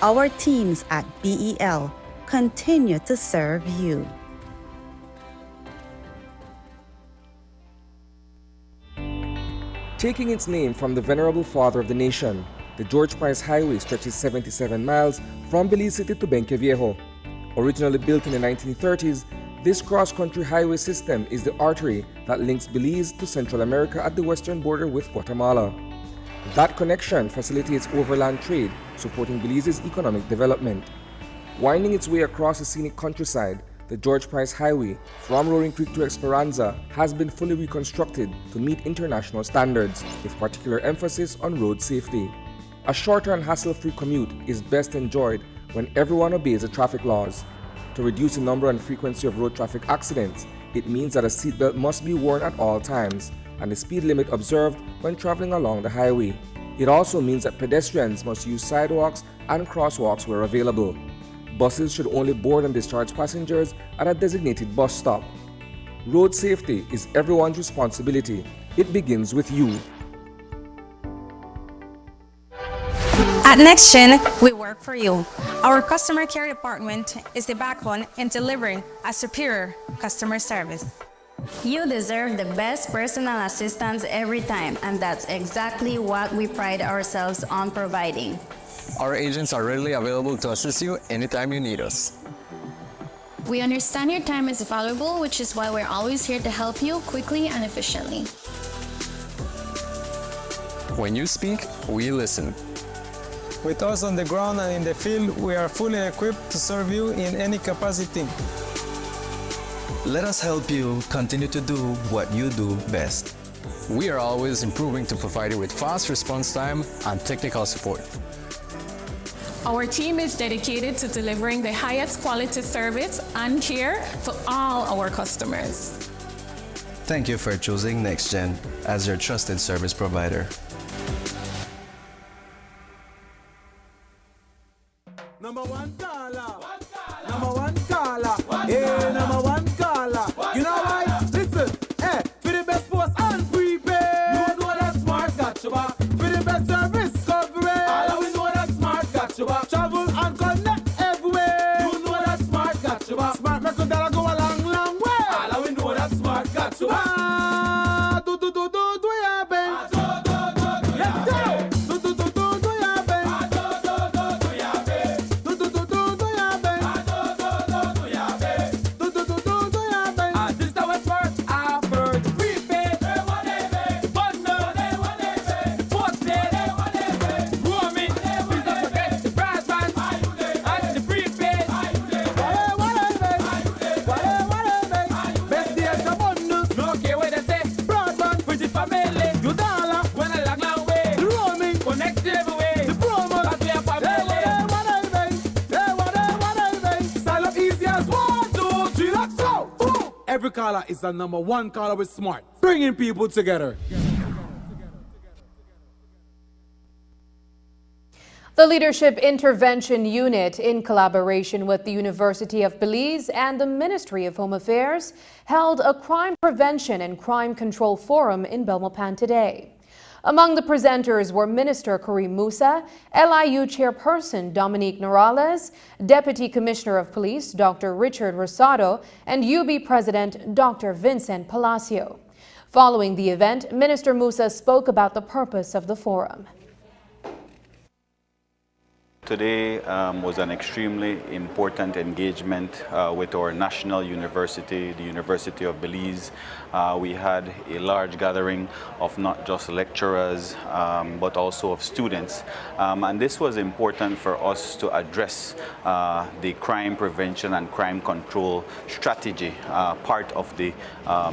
Speaker 23: Our teams at BEL continue to serve you.
Speaker 2: Taking its name from the venerable father of the nation, the George Price Highway stretches 77 miles from Belize City to Benqueviejo. Originally built in the 1930s, this cross-country highway system is the artery that links Belize to Central America at the western border with Guatemala. That connection facilitates overland trade, supporting Belize's economic development. Winding its way across the scenic countryside, the George Price Highway from Roaring Creek to Esperanza has been fully reconstructed to meet international standards, with particular emphasis on road safety. A shorter and hassle-free commute is best enjoyed when everyone obeys the traffic laws. To reduce the number and frequency of road traffic accidents, it means that a seatbelt must be worn at all times and the speed limit observed when traveling along the highway. It also means that pedestrians must use sidewalks and crosswalks where available. Buses should only board and discharge passengers at a designated bus stop. Road safety is everyone's responsibility. It begins with you.
Speaker 6: At NextGen, we work for you. Our customer care department is the backbone in delivering a superior customer service.
Speaker 7: You deserve the best personal assistance every time, and that's exactly what we pride ourselves on providing.
Speaker 8: Our agents are readily available to assist you anytime you need us.
Speaker 9: We understand your time is valuable, which is why we're always here to help you quickly and efficiently.
Speaker 8: When you speak, we listen.
Speaker 10: With us on the ground and in the field, we are fully equipped to serve you in any capacity.
Speaker 11: Let us help you continue to do what you do best.
Speaker 8: We are always improving to provide you with fast response time and technical support.
Speaker 12: Our team is dedicated to delivering the highest quality service and care to all our customers.
Speaker 11: Thank you for choosing NextGen as your trusted service provider.
Speaker 21: Number one caller. Number one caller. Hey, number one caller. You know why? Listen, hey, for the best post and prepaid. You know that smart got you back. For the best service coverage. All we know that smart got you back. Travel and connect everywhere. You know that smart got you back. Smart record that'll go a long, long way. All we know that smart got you back. Yeah, Ben. Let's go. Every caller is the number one caller with smart, bringing people together.
Speaker 1: The Leadership Intervention Unit, in collaboration with the University of Belize and the Ministry of Home Affairs, held a crime prevention and crime control forum in Belmopan today. Among the presenters were Minister Karim Musa, LIU Chairperson Dominique Norales, Deputy Commissioner of Police Dr. Richard Rosado, and UB President Dr. Vincent Palacio. Following the event, Minister Musa spoke about the purpose of the forum.
Speaker 29: Today was an extremely important engagement with our national university, the University of Belize. We had a large gathering of not just lecturers, but also of students. And this was important for us to address the crime prevention and crime control strategy, part of the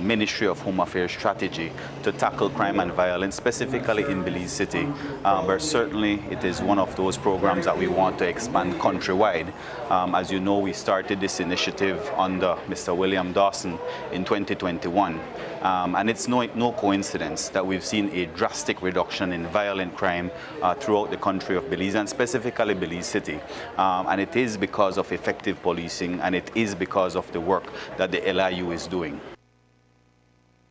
Speaker 29: Ministry of Home Affairs strategy to tackle crime and violence, specifically in Belize City. But certainly it is one of those programs that we want to expand countrywide. As you know, we started this initiative under Mr. William Dawson in 2021. And it's no coincidence that we've seen a drastic reduction in violent crime throughout the country of Belize, and specifically Belize City. And it is because of effective policing, and it is because of the work that the LIU is doing.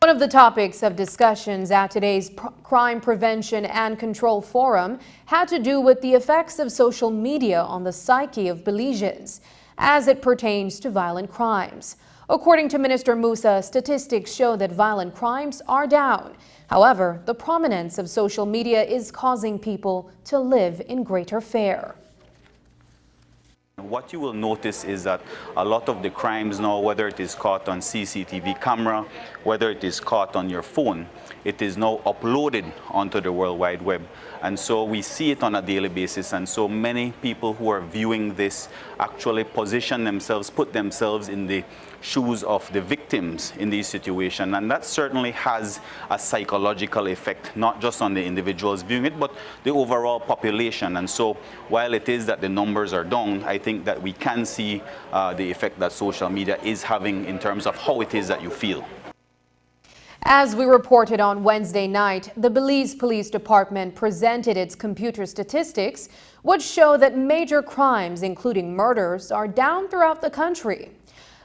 Speaker 1: One of the topics of discussions at today's Crime Prevention and Control Forum had to do with the effects of social media on the psyche of Belizeans as it pertains to violent crimes. According to Minister Musa, statistics show that violent crimes are down. However, the prominence of social media is causing people to live in greater fear.
Speaker 29: What you will notice is that a lot of the crimes now, whether it is caught on CCTV camera, whether it is caught on your phone, it is now uploaded onto the World Wide Web. And so we see it on a daily basis. And so many people who are viewing this actually position themselves, put themselves in the shoes of the victims in these situations. And that certainly has a psychological effect, not just on the individuals viewing it, but the overall population. And so while it is that the numbers are down, I think that we can see the effect that social media is having in terms of how it is that you feel.
Speaker 1: As we reported on Wednesday night, the Belize Police Department presented its computer statistics, which show that major crimes, including murders, are down throughout the country.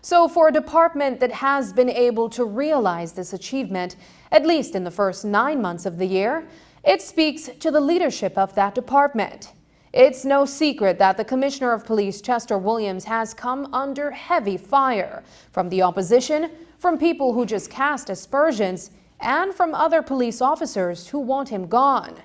Speaker 1: So for a department that has been able to realize this achievement, at least in the first 9 months of the year, it speaks to the leadership of that department. It's no secret that the Commissioner of Police, Chester Williams, has come under heavy fire from the opposition, from people who just cast aspersions, and from other police officers who want him gone.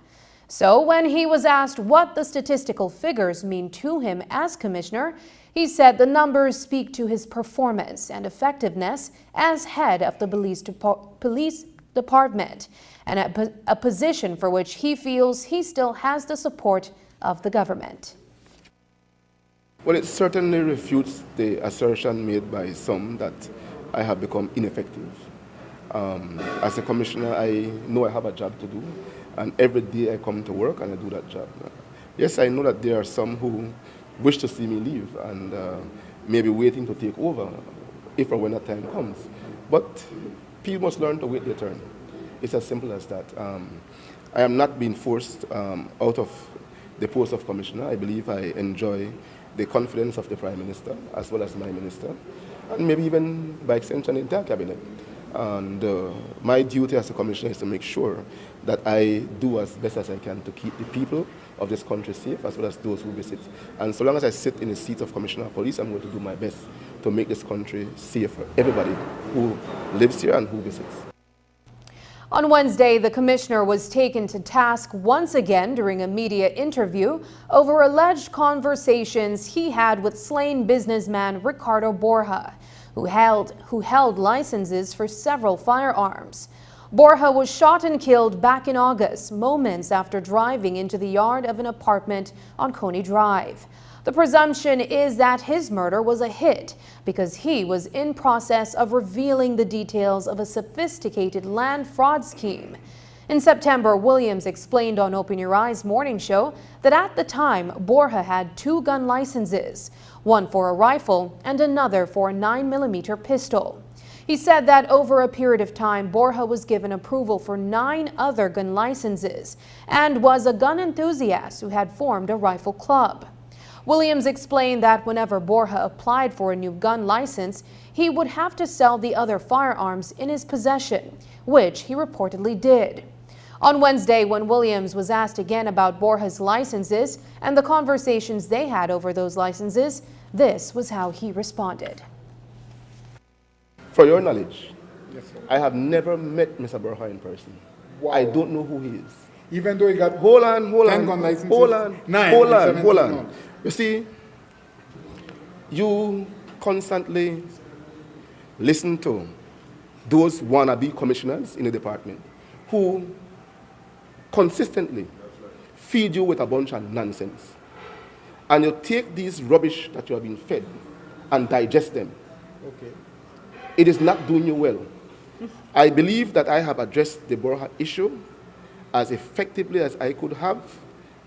Speaker 1: So when he was asked what the statistical figures mean to him as commissioner, he said the numbers speak to his performance and effectiveness as head of the police department, and a position for which he feels he still has the support of the government.
Speaker 26: Well, it certainly refutes the assertion made by some that I have become ineffective. As a commissioner, I know I have a job to do, and every day I come to work and I do that job. Yes, I know that there are some who wish to see me leave and maybe waiting to take over if or when that time comes. But people must learn to wait their turn. It's as simple as that. I am not being forced out of the post of commissioner. I believe I enjoy the confidence of the Prime Minister as well as my minister, and maybe even by extension the entire cabinet. And my duty as a commissioner is to make sure that I do as best as I can to keep the people of this country safe as well as those who visit. And so long as I sit in the seat of Commissioner of Police, I'm going to do my best to make this country safe for everybody who lives here and who visits.
Speaker 1: On Wednesday, the commissioner was taken to task once again during a media interview over alleged conversations he had with slain businessman Ricardo Borja, who held licenses for several firearms. Borja was shot and killed back in August, moments after driving into the yard of an apartment on Coney Drive. The presumption is that his murder was a hit because he was in process of revealing the details of a sophisticated land fraud scheme. In September, Williams explained on Open Your Eyes morning show that at the time, Borja had 2 gun licenses, one for a rifle and another for a 9mm pistol. He said that over a period of time, Borja was given approval for 9 other gun licenses and was a gun enthusiast who had formed a rifle club. Williams explained that whenever Borja applied for a new gun license, he would have to sell the other firearms in his possession, which he reportedly did. On Wednesday, when Williams was asked again about Borja's licenses and the conversations they had over those licenses, this was how he responded.
Speaker 26: For your knowledge, yes, I have never met Mr. Borja in person. Wow. I don't know who he is.
Speaker 13: Even though he got
Speaker 26: 10
Speaker 13: gun licenses?
Speaker 26: Hold on. You see, you constantly listen to those wannabe commissioners in the department who consistently feed you with a bunch of nonsense. And you take these rubbish that you have been fed and digest them.
Speaker 13: Okay.
Speaker 26: It is not doing you well. I believe that I have addressed the Borja issue as effectively as I could have,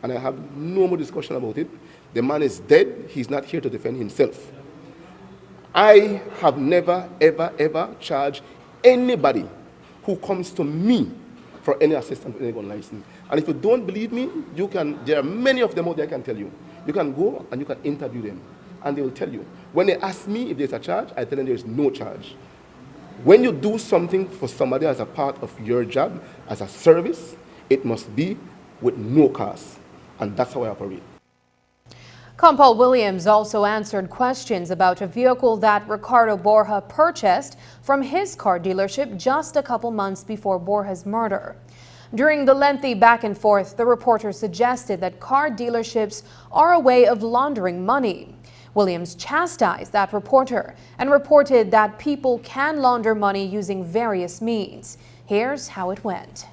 Speaker 26: and I have no more discussion about it. The man is dead. He's not here to defend himself. I have never, ever charged anybody who comes to me for any assistance with any gun license. And if you don't believe me, you can. There are many of them out there I can tell you. You can go and you can interview them, and they will tell you. When they ask me if there's a charge, I tell them there's no charge. When you do something for somebody as a part of your job, as a service, it must be with no cost. And that's how I operate.
Speaker 1: Compal Williams also answered questions about a vehicle that Ricardo Borja purchased from his car dealership just a couple months before Borja's murder. During the lengthy back and forth, the reporter suggested that car dealerships are a way of laundering money. Williams chastised that reporter and reported that people can launder money using various means. Here's how it went.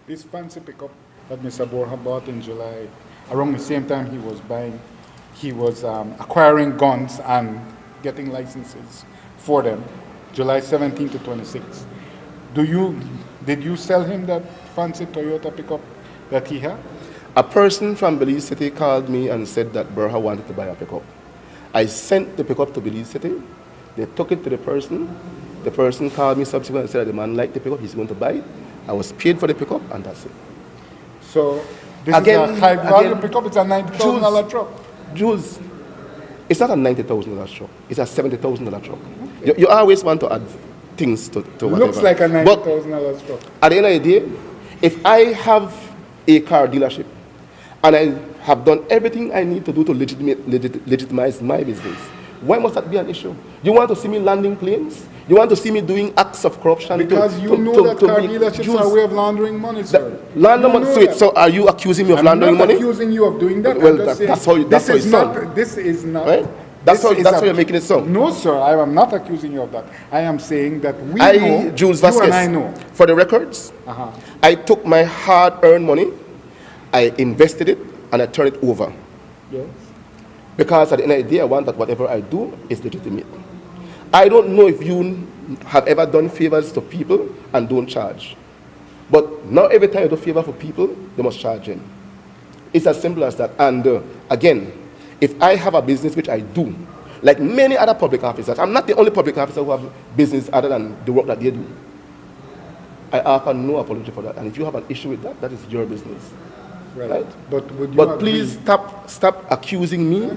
Speaker 13: This fancy pickup that Mr. Borja bought in July, around the same time he was acquiring guns and getting licenses for them, July 17 to 26. Did you sell him that fancy Toyota pickup that he had?
Speaker 26: A person from Belize City called me and said that Borja wanted to buy a pickup. I sent the pickup to Belize City. They took it to the person. The person called me subsequently and said that the man liked the pickup, he's going to buy it. I was paid for the pickup, and that's it.
Speaker 13: So this is a high value pickup, it's a $90,000 truck.
Speaker 26: Jules, it's not a $90,000 truck, it's a $70,000 truck. Okay. You always want to add things to whatever.
Speaker 13: Looks like a $90,000 truck.
Speaker 26: At the end of the day, if I have a car dealership and I have done everything I need to do to legitimize my business, why must that be an issue? You want to see me landing planes? You want to see me doing acts of corruption?
Speaker 13: Because you know that car dealerships are a way of laundering money, sir.
Speaker 26: So are you accusing me of laundering money?
Speaker 13: I'm not accusing you of doing that.
Speaker 26: Well, that's how it sounds.
Speaker 13: This is not.
Speaker 26: Right? That's how you're making it sound.
Speaker 13: No, sir, I am not accusing you of that. I am saying that we know,
Speaker 26: Jules
Speaker 13: you
Speaker 26: Vasquez,
Speaker 13: and I know.
Speaker 26: For the records, I took my hard-earned money, I invested it, and I turned it over.
Speaker 13: Yes.
Speaker 26: Because at the end of the day, I want that whatever I do is legitimate. I don't know if you have ever done favors to people and don't charge. But now every time you do a favor for people, they must charge in. It's as simple as that. And again, if I have a business, which I do, like many other public officers, I'm not the only public officer who have business other than the work that they do. I offer no apology for that. And if you have an issue with that, that is your business. Right? But please stop accusing me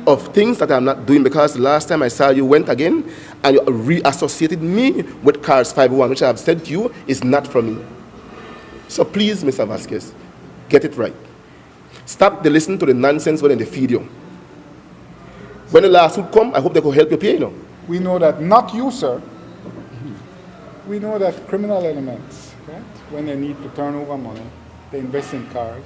Speaker 26: of things that I'm not doing, because the last time I saw you went again and you reassociated me with Cars 501, which I have said to you is not from me. So please, Mr. Vasquez, get it right. Stop listening to the nonsense when they feed you. When the lawsuit come, I hope they could help you pay, you know.
Speaker 13: We know that, not you, sir. We know that criminal elements, right, when they need to turn over money, they invest in cars,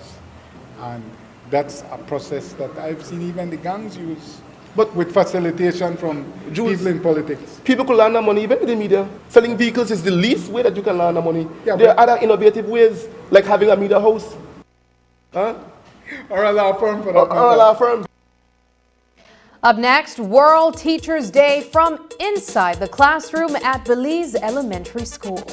Speaker 13: and that's a process that I've seen even the gangs use, but with facilitation from people in politics.
Speaker 26: People could launder money even in the media. Selling vehicles is the least way that you can launder money. Yeah, there are other innovative ways, like having a media house. Huh?
Speaker 13: Or a law firm for that matter.
Speaker 26: Or a law firm.
Speaker 1: Up next, World Teachers Day from inside the classroom at Belize Elementary School.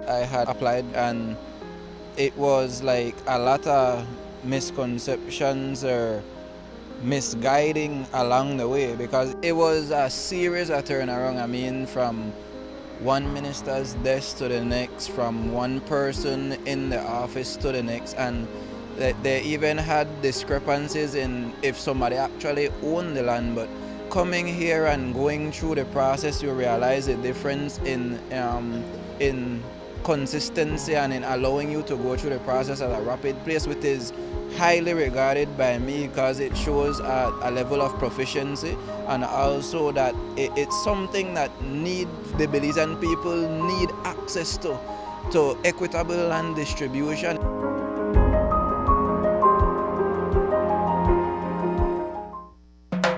Speaker 14: I had applied and it was like a lot of misconceptions or misguiding along the way, because it was a series of turnaround. I mean, from one minister's desk to the next, from one person in the office to the next, and they even had discrepancies in if somebody actually owned the land. But coming here and going through the process, you realize the difference in consistency and in allowing you to go through the process at a rapid pace, which is highly regarded by me because it shows a level of proficiency, and also that it's something that the Belizean people need access to equitable land distribution.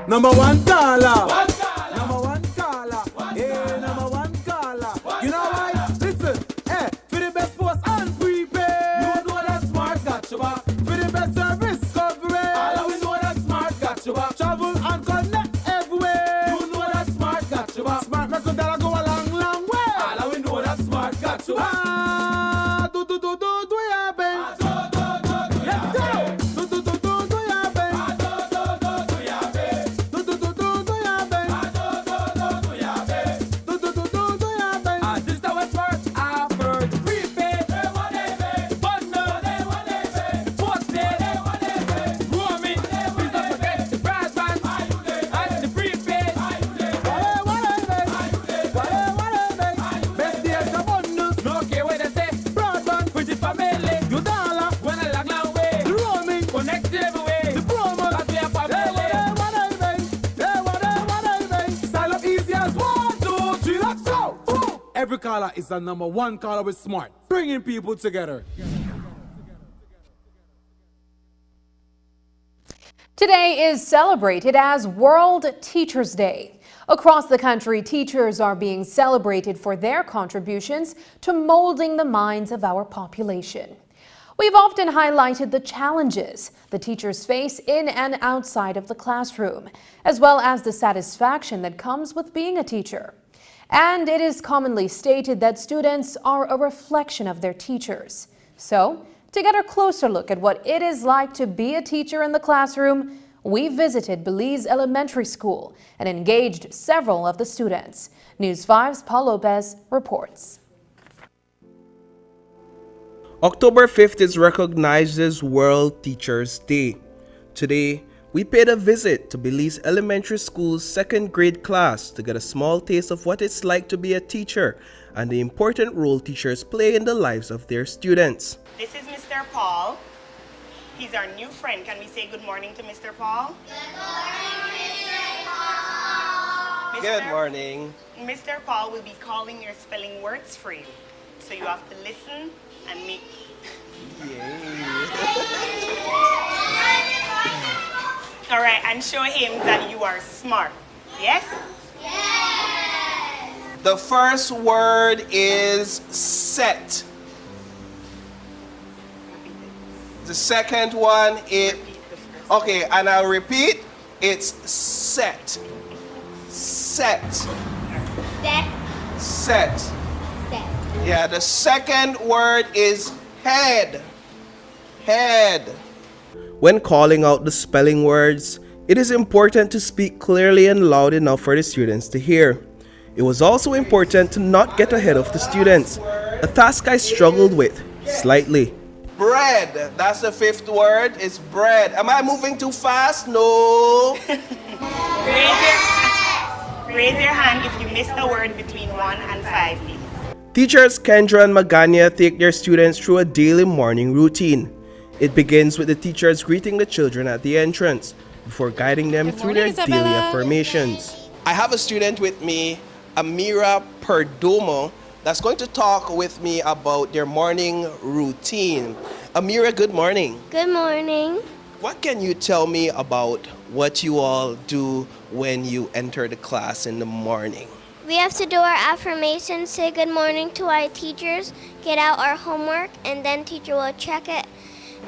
Speaker 21: Number one caller. Number one caller. Hey, number one caller. You know why? Listen, hey, for the best post and prepaid. You know that smart got you back. For the best service coverage. All we know that smart got you back. Travel and connect everywhere. You know that smart got you back. Smart record that'll go a long, long way. All we know that smart got you back. Do ya, babe? Let's go. Do ya, babe? caller is the #1 caller with smart, bringing people together.
Speaker 1: Today is celebrated as World Teachers Day. Across the country, teachers are being celebrated for their contributions to molding the minds of our population. We've often highlighted the challenges the teachers face in and outside of the classroom, as well as the satisfaction that comes with being a teacher. And it is commonly stated that students are a reflection of their teachers. So, to get a closer look at what it is like to be a teacher in the classroom, we visited Belize Elementary School and engaged several of the students. News 5's Paul Lopez reports.
Speaker 15: October 5th is recognized as World Teachers Day. Today, we paid a visit to Belize Elementary School's second grade class to get a small taste of what it's like to be a teacher and the important role teachers play in the lives of their students.
Speaker 17: This is Mr. Paul. He's our new friend. Can we say good morning to Mr. Paul? Good morning, Mr. Paul.
Speaker 15: Good morning.
Speaker 17: Mr. Paul will be calling your spelling words for you. So you have to listen and make... All right, and show him that you are smart. Yes?
Speaker 15: Yes. The first word is set. The second one is, okay, and I'll repeat, it's set. Set.
Speaker 18: Set.
Speaker 15: Set.
Speaker 18: Set.
Speaker 15: Yeah, the second word is head. Head. When calling out the spelling words, it is important to speak clearly and loud enough for the students to hear. It was also important to not get ahead of the students, a task I struggled with slightly. Bread. That's the fifth word. It's bread. Am I moving too fast? No.
Speaker 17: Raise your hand if you missed a word between 1 and 5, please.
Speaker 15: Teachers Kendra and Magania take their students through a daily morning routine. It begins with the teachers greeting the children at the entrance before guiding them through their daily affirmations. I have a student with me, Amira Perdomo, that's going to talk with me about their morning routine. Amira, good morning.
Speaker 18: Good morning.
Speaker 15: What can you tell me about what you all do when you enter the class in the morning?
Speaker 18: We have to do our affirmations, say good morning to our teachers, get out our homework, and then teacher will check it.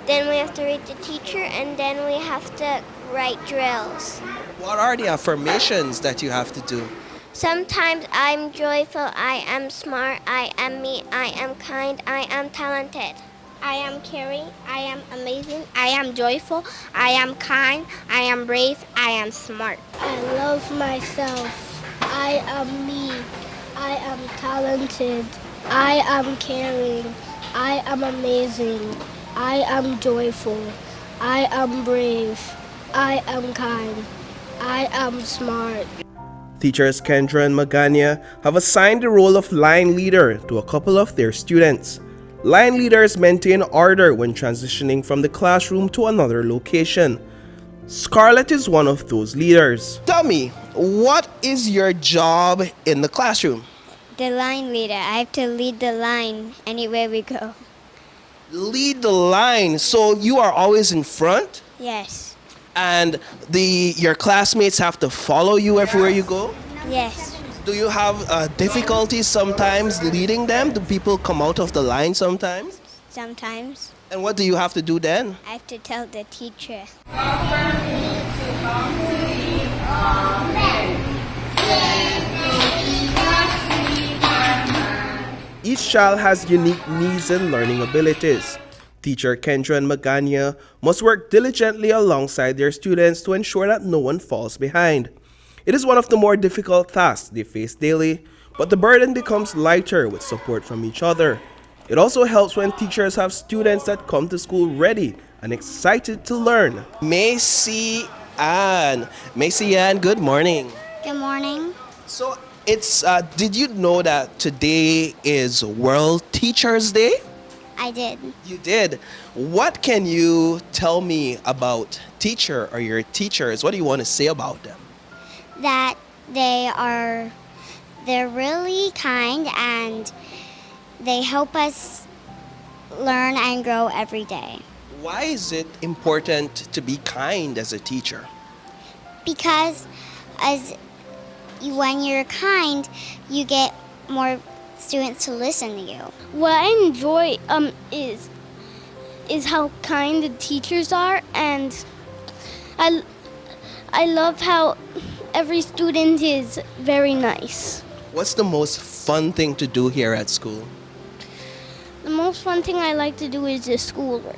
Speaker 18: Then we have to read the teacher, and then we have to write drills.
Speaker 15: What are the affirmations that you have to do?
Speaker 18: Sometimes I'm joyful, I am smart, I am me, I am kind, I am talented. I am caring, I am amazing, I am joyful, I am kind, I am brave, I am smart.
Speaker 19: I love myself. I am me. I am talented. I am caring. I am amazing. I am joyful. I am brave. I am kind. I am smart.
Speaker 15: Teachers Kendra and Magania have assigned the role of line leader to a couple of their students. Line leaders maintain order when transitioning from the classroom to another location. Scarlett is one of those leaders. Tell me, what is your job in the classroom?
Speaker 18: The line leader. I have to lead the line anywhere we go.
Speaker 15: Lead the line, so you are always in front?
Speaker 18: Yes.
Speaker 15: And your classmates have to follow you everywhere you go?
Speaker 18: Yes.
Speaker 15: Do you have difficulties sometimes leading them? Do people come out of the line sometimes?
Speaker 18: Sometimes.
Speaker 15: And what do you have to do then?
Speaker 18: I have to tell the teacher.
Speaker 15: Each child has unique needs and learning abilities. Teacher Kendra and Magania must work diligently alongside their students to ensure that no one falls behind. It is one of the more difficult tasks they face daily, but the burden becomes lighter with support from each other. It also helps when teachers have students that come to school ready and excited to learn. Macy Ann. Macy Ann, good morning.
Speaker 18: Good morning.
Speaker 15: So did you know that today is World Teachers Day?
Speaker 18: I did.
Speaker 15: You did. What can you tell me about teacher or your teachers? What do you want to say about them?
Speaker 18: That they are They're really kind and they help us learn and grow every day.
Speaker 15: Why is it important to be kind as a teacher?
Speaker 18: Because when you're kind, you get more students to listen to you.
Speaker 19: What I enjoy is how kind the teachers are, and I love how every student is very nice.
Speaker 15: What's the most fun thing to do here at school?
Speaker 19: The most fun thing I like to do is the schoolwork.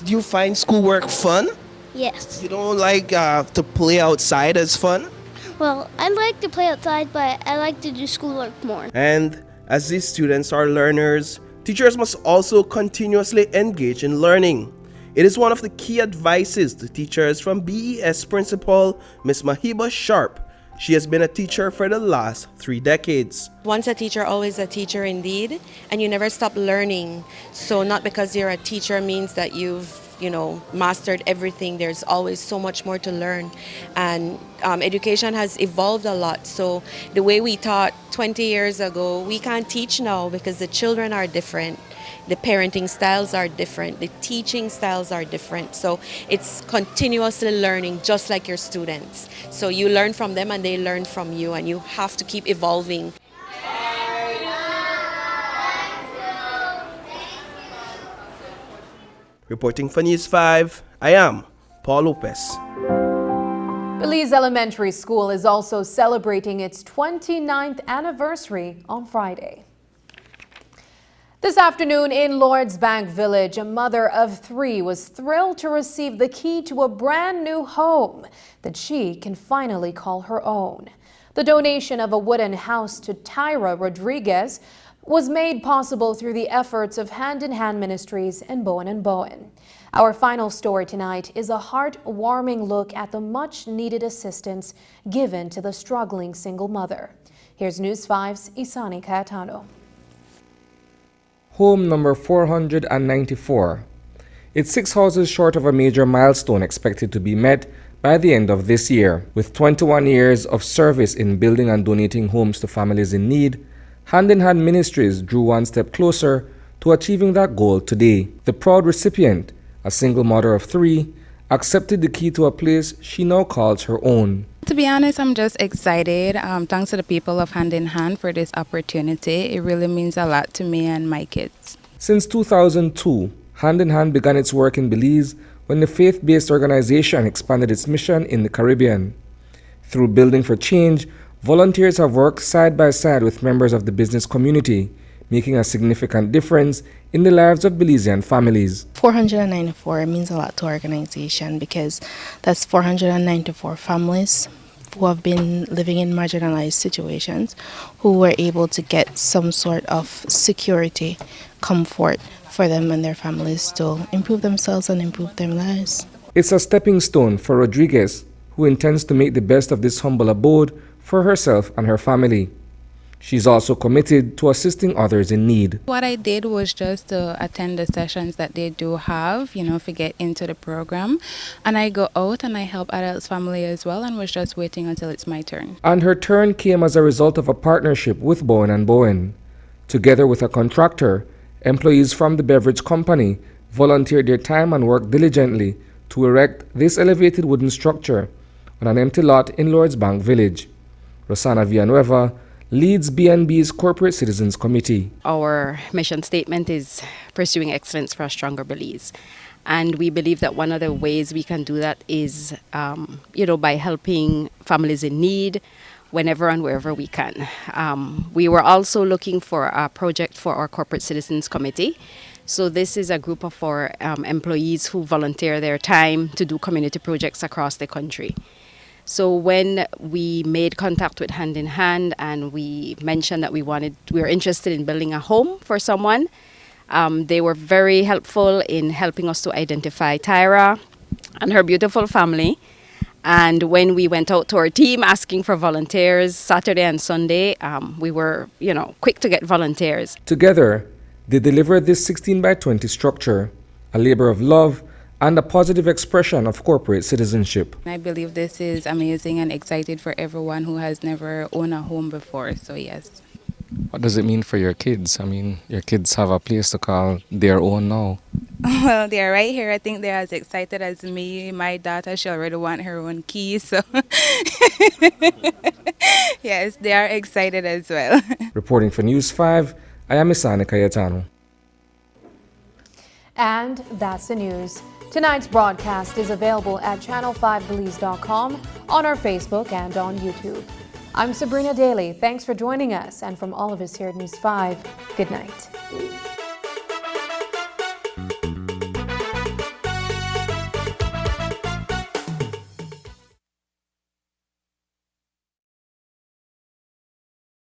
Speaker 15: Do you find schoolwork fun?
Speaker 19: Yes.
Speaker 15: You don't like to play outside as fun?
Speaker 19: Well, I like to play outside, but I like to do schoolwork more.
Speaker 15: And as these students are learners, teachers must also continuously engage in learning. It is one of the key advices to teachers from BES Principal Ms. Mahiba Sharp. She has been a teacher for the last 3 decades.
Speaker 3: Once a teacher, always a teacher indeed, and you never stop learning. So not because you're a teacher means that you've mastered everything. There's always so much more to learn, and education has evolved a lot. So the way we taught 20 years ago, we can't teach now because the children are different. The parenting styles are different. The teaching styles are different. So it's continuously learning, just like your students. So you learn from them and they learn from you, and you have to keep evolving.
Speaker 15: Reporting for News 5, I am Paul Lopez.
Speaker 1: Belize Elementary School is also celebrating its 29th anniversary on Friday. This afternoon in Lords Bank Village, a mother of 3 was thrilled to receive the key to a brand new home that she can finally call her own. The donation of a wooden house to Tyra Rodriguez was made possible through the efforts of Hand in Hand Ministries and Bowen & Bowen. Our final story tonight is a heartwarming look at the much-needed assistance given to the struggling single mother. Here's News 5's Isani Cayetano.
Speaker 2: Home number 494. It's 6 houses short of a major milestone expected to be met by the end of this year. With 21 years of service in building and donating homes to families in need, Hand in Hand Ministries drew one step closer to achieving that goal today. The proud recipient, a single mother of 3, accepted the key to a place she now calls her own.
Speaker 4: To be honest, I'm just excited. Thanks to the people of Hand in Hand for this opportunity. It really means a lot to me and my kids.
Speaker 2: Since 2002, Hand in Hand began its work in Belize when the faith-based organization expanded its mission in the Caribbean. Through Building for Change, volunteers have worked side by side with members of the business community, making a significant difference in the lives of Belizean families.
Speaker 5: 494 means a lot to our organization because that's 494 families who have been living in marginalized situations who were able to get some sort of security, comfort for them and their families to improve themselves and improve their lives.
Speaker 2: It's a stepping stone for Rodriguez, who intends to make the best of this humble abode for herself and her family. She's also committed to assisting others in need.
Speaker 4: What I did was just to attend the sessions that they do have, to get into the program. And I go out and I help adults' family as well, and was just waiting until it's my turn.
Speaker 2: And her turn came as a result of a partnership with Bowen & Bowen. Together with a contractor, employees from the beverage company volunteered their time and worked diligently to erect this elevated wooden structure on an empty lot in Lords Bank Village. Rosana Villanueva leads BNB's Corporate Citizens Committee.
Speaker 16: Our mission statement is pursuing excellence for a stronger Belize. And we believe that one of the ways we can do that is, by helping families in need whenever and wherever we can. We were also looking for a project for our Corporate Citizens Committee. So this is a group of our employees who volunteer their time to do community projects across the country. So when we made contact with Hand in Hand and we mentioned that we were interested in building a home for someone, they were very helpful in helping us to identify Tyra and her beautiful family. And when we went out to our team asking for volunteers Saturday and Sunday, we were, quick to get volunteers.
Speaker 2: Together, they delivered this 16 by 20 structure, a labor of love and a positive expression of corporate citizenship.
Speaker 4: I believe this is amazing and excited for everyone who has never owned a home before, so yes.
Speaker 6: What does it mean for your kids? I mean, your kids have a place to call their own now.
Speaker 4: Well, they're right here. I think they're as excited as me. My daughter, she already want her own key, so yes, they are excited as well.
Speaker 2: Reporting for News 5, I am Isani Cayetano.
Speaker 1: And that's the news. Tonight's broadcast is available at channel5belize.com, on our Facebook and on YouTube. I'm Sabrina Daly. Thanks for joining us. And from all of us here at News 5, good night.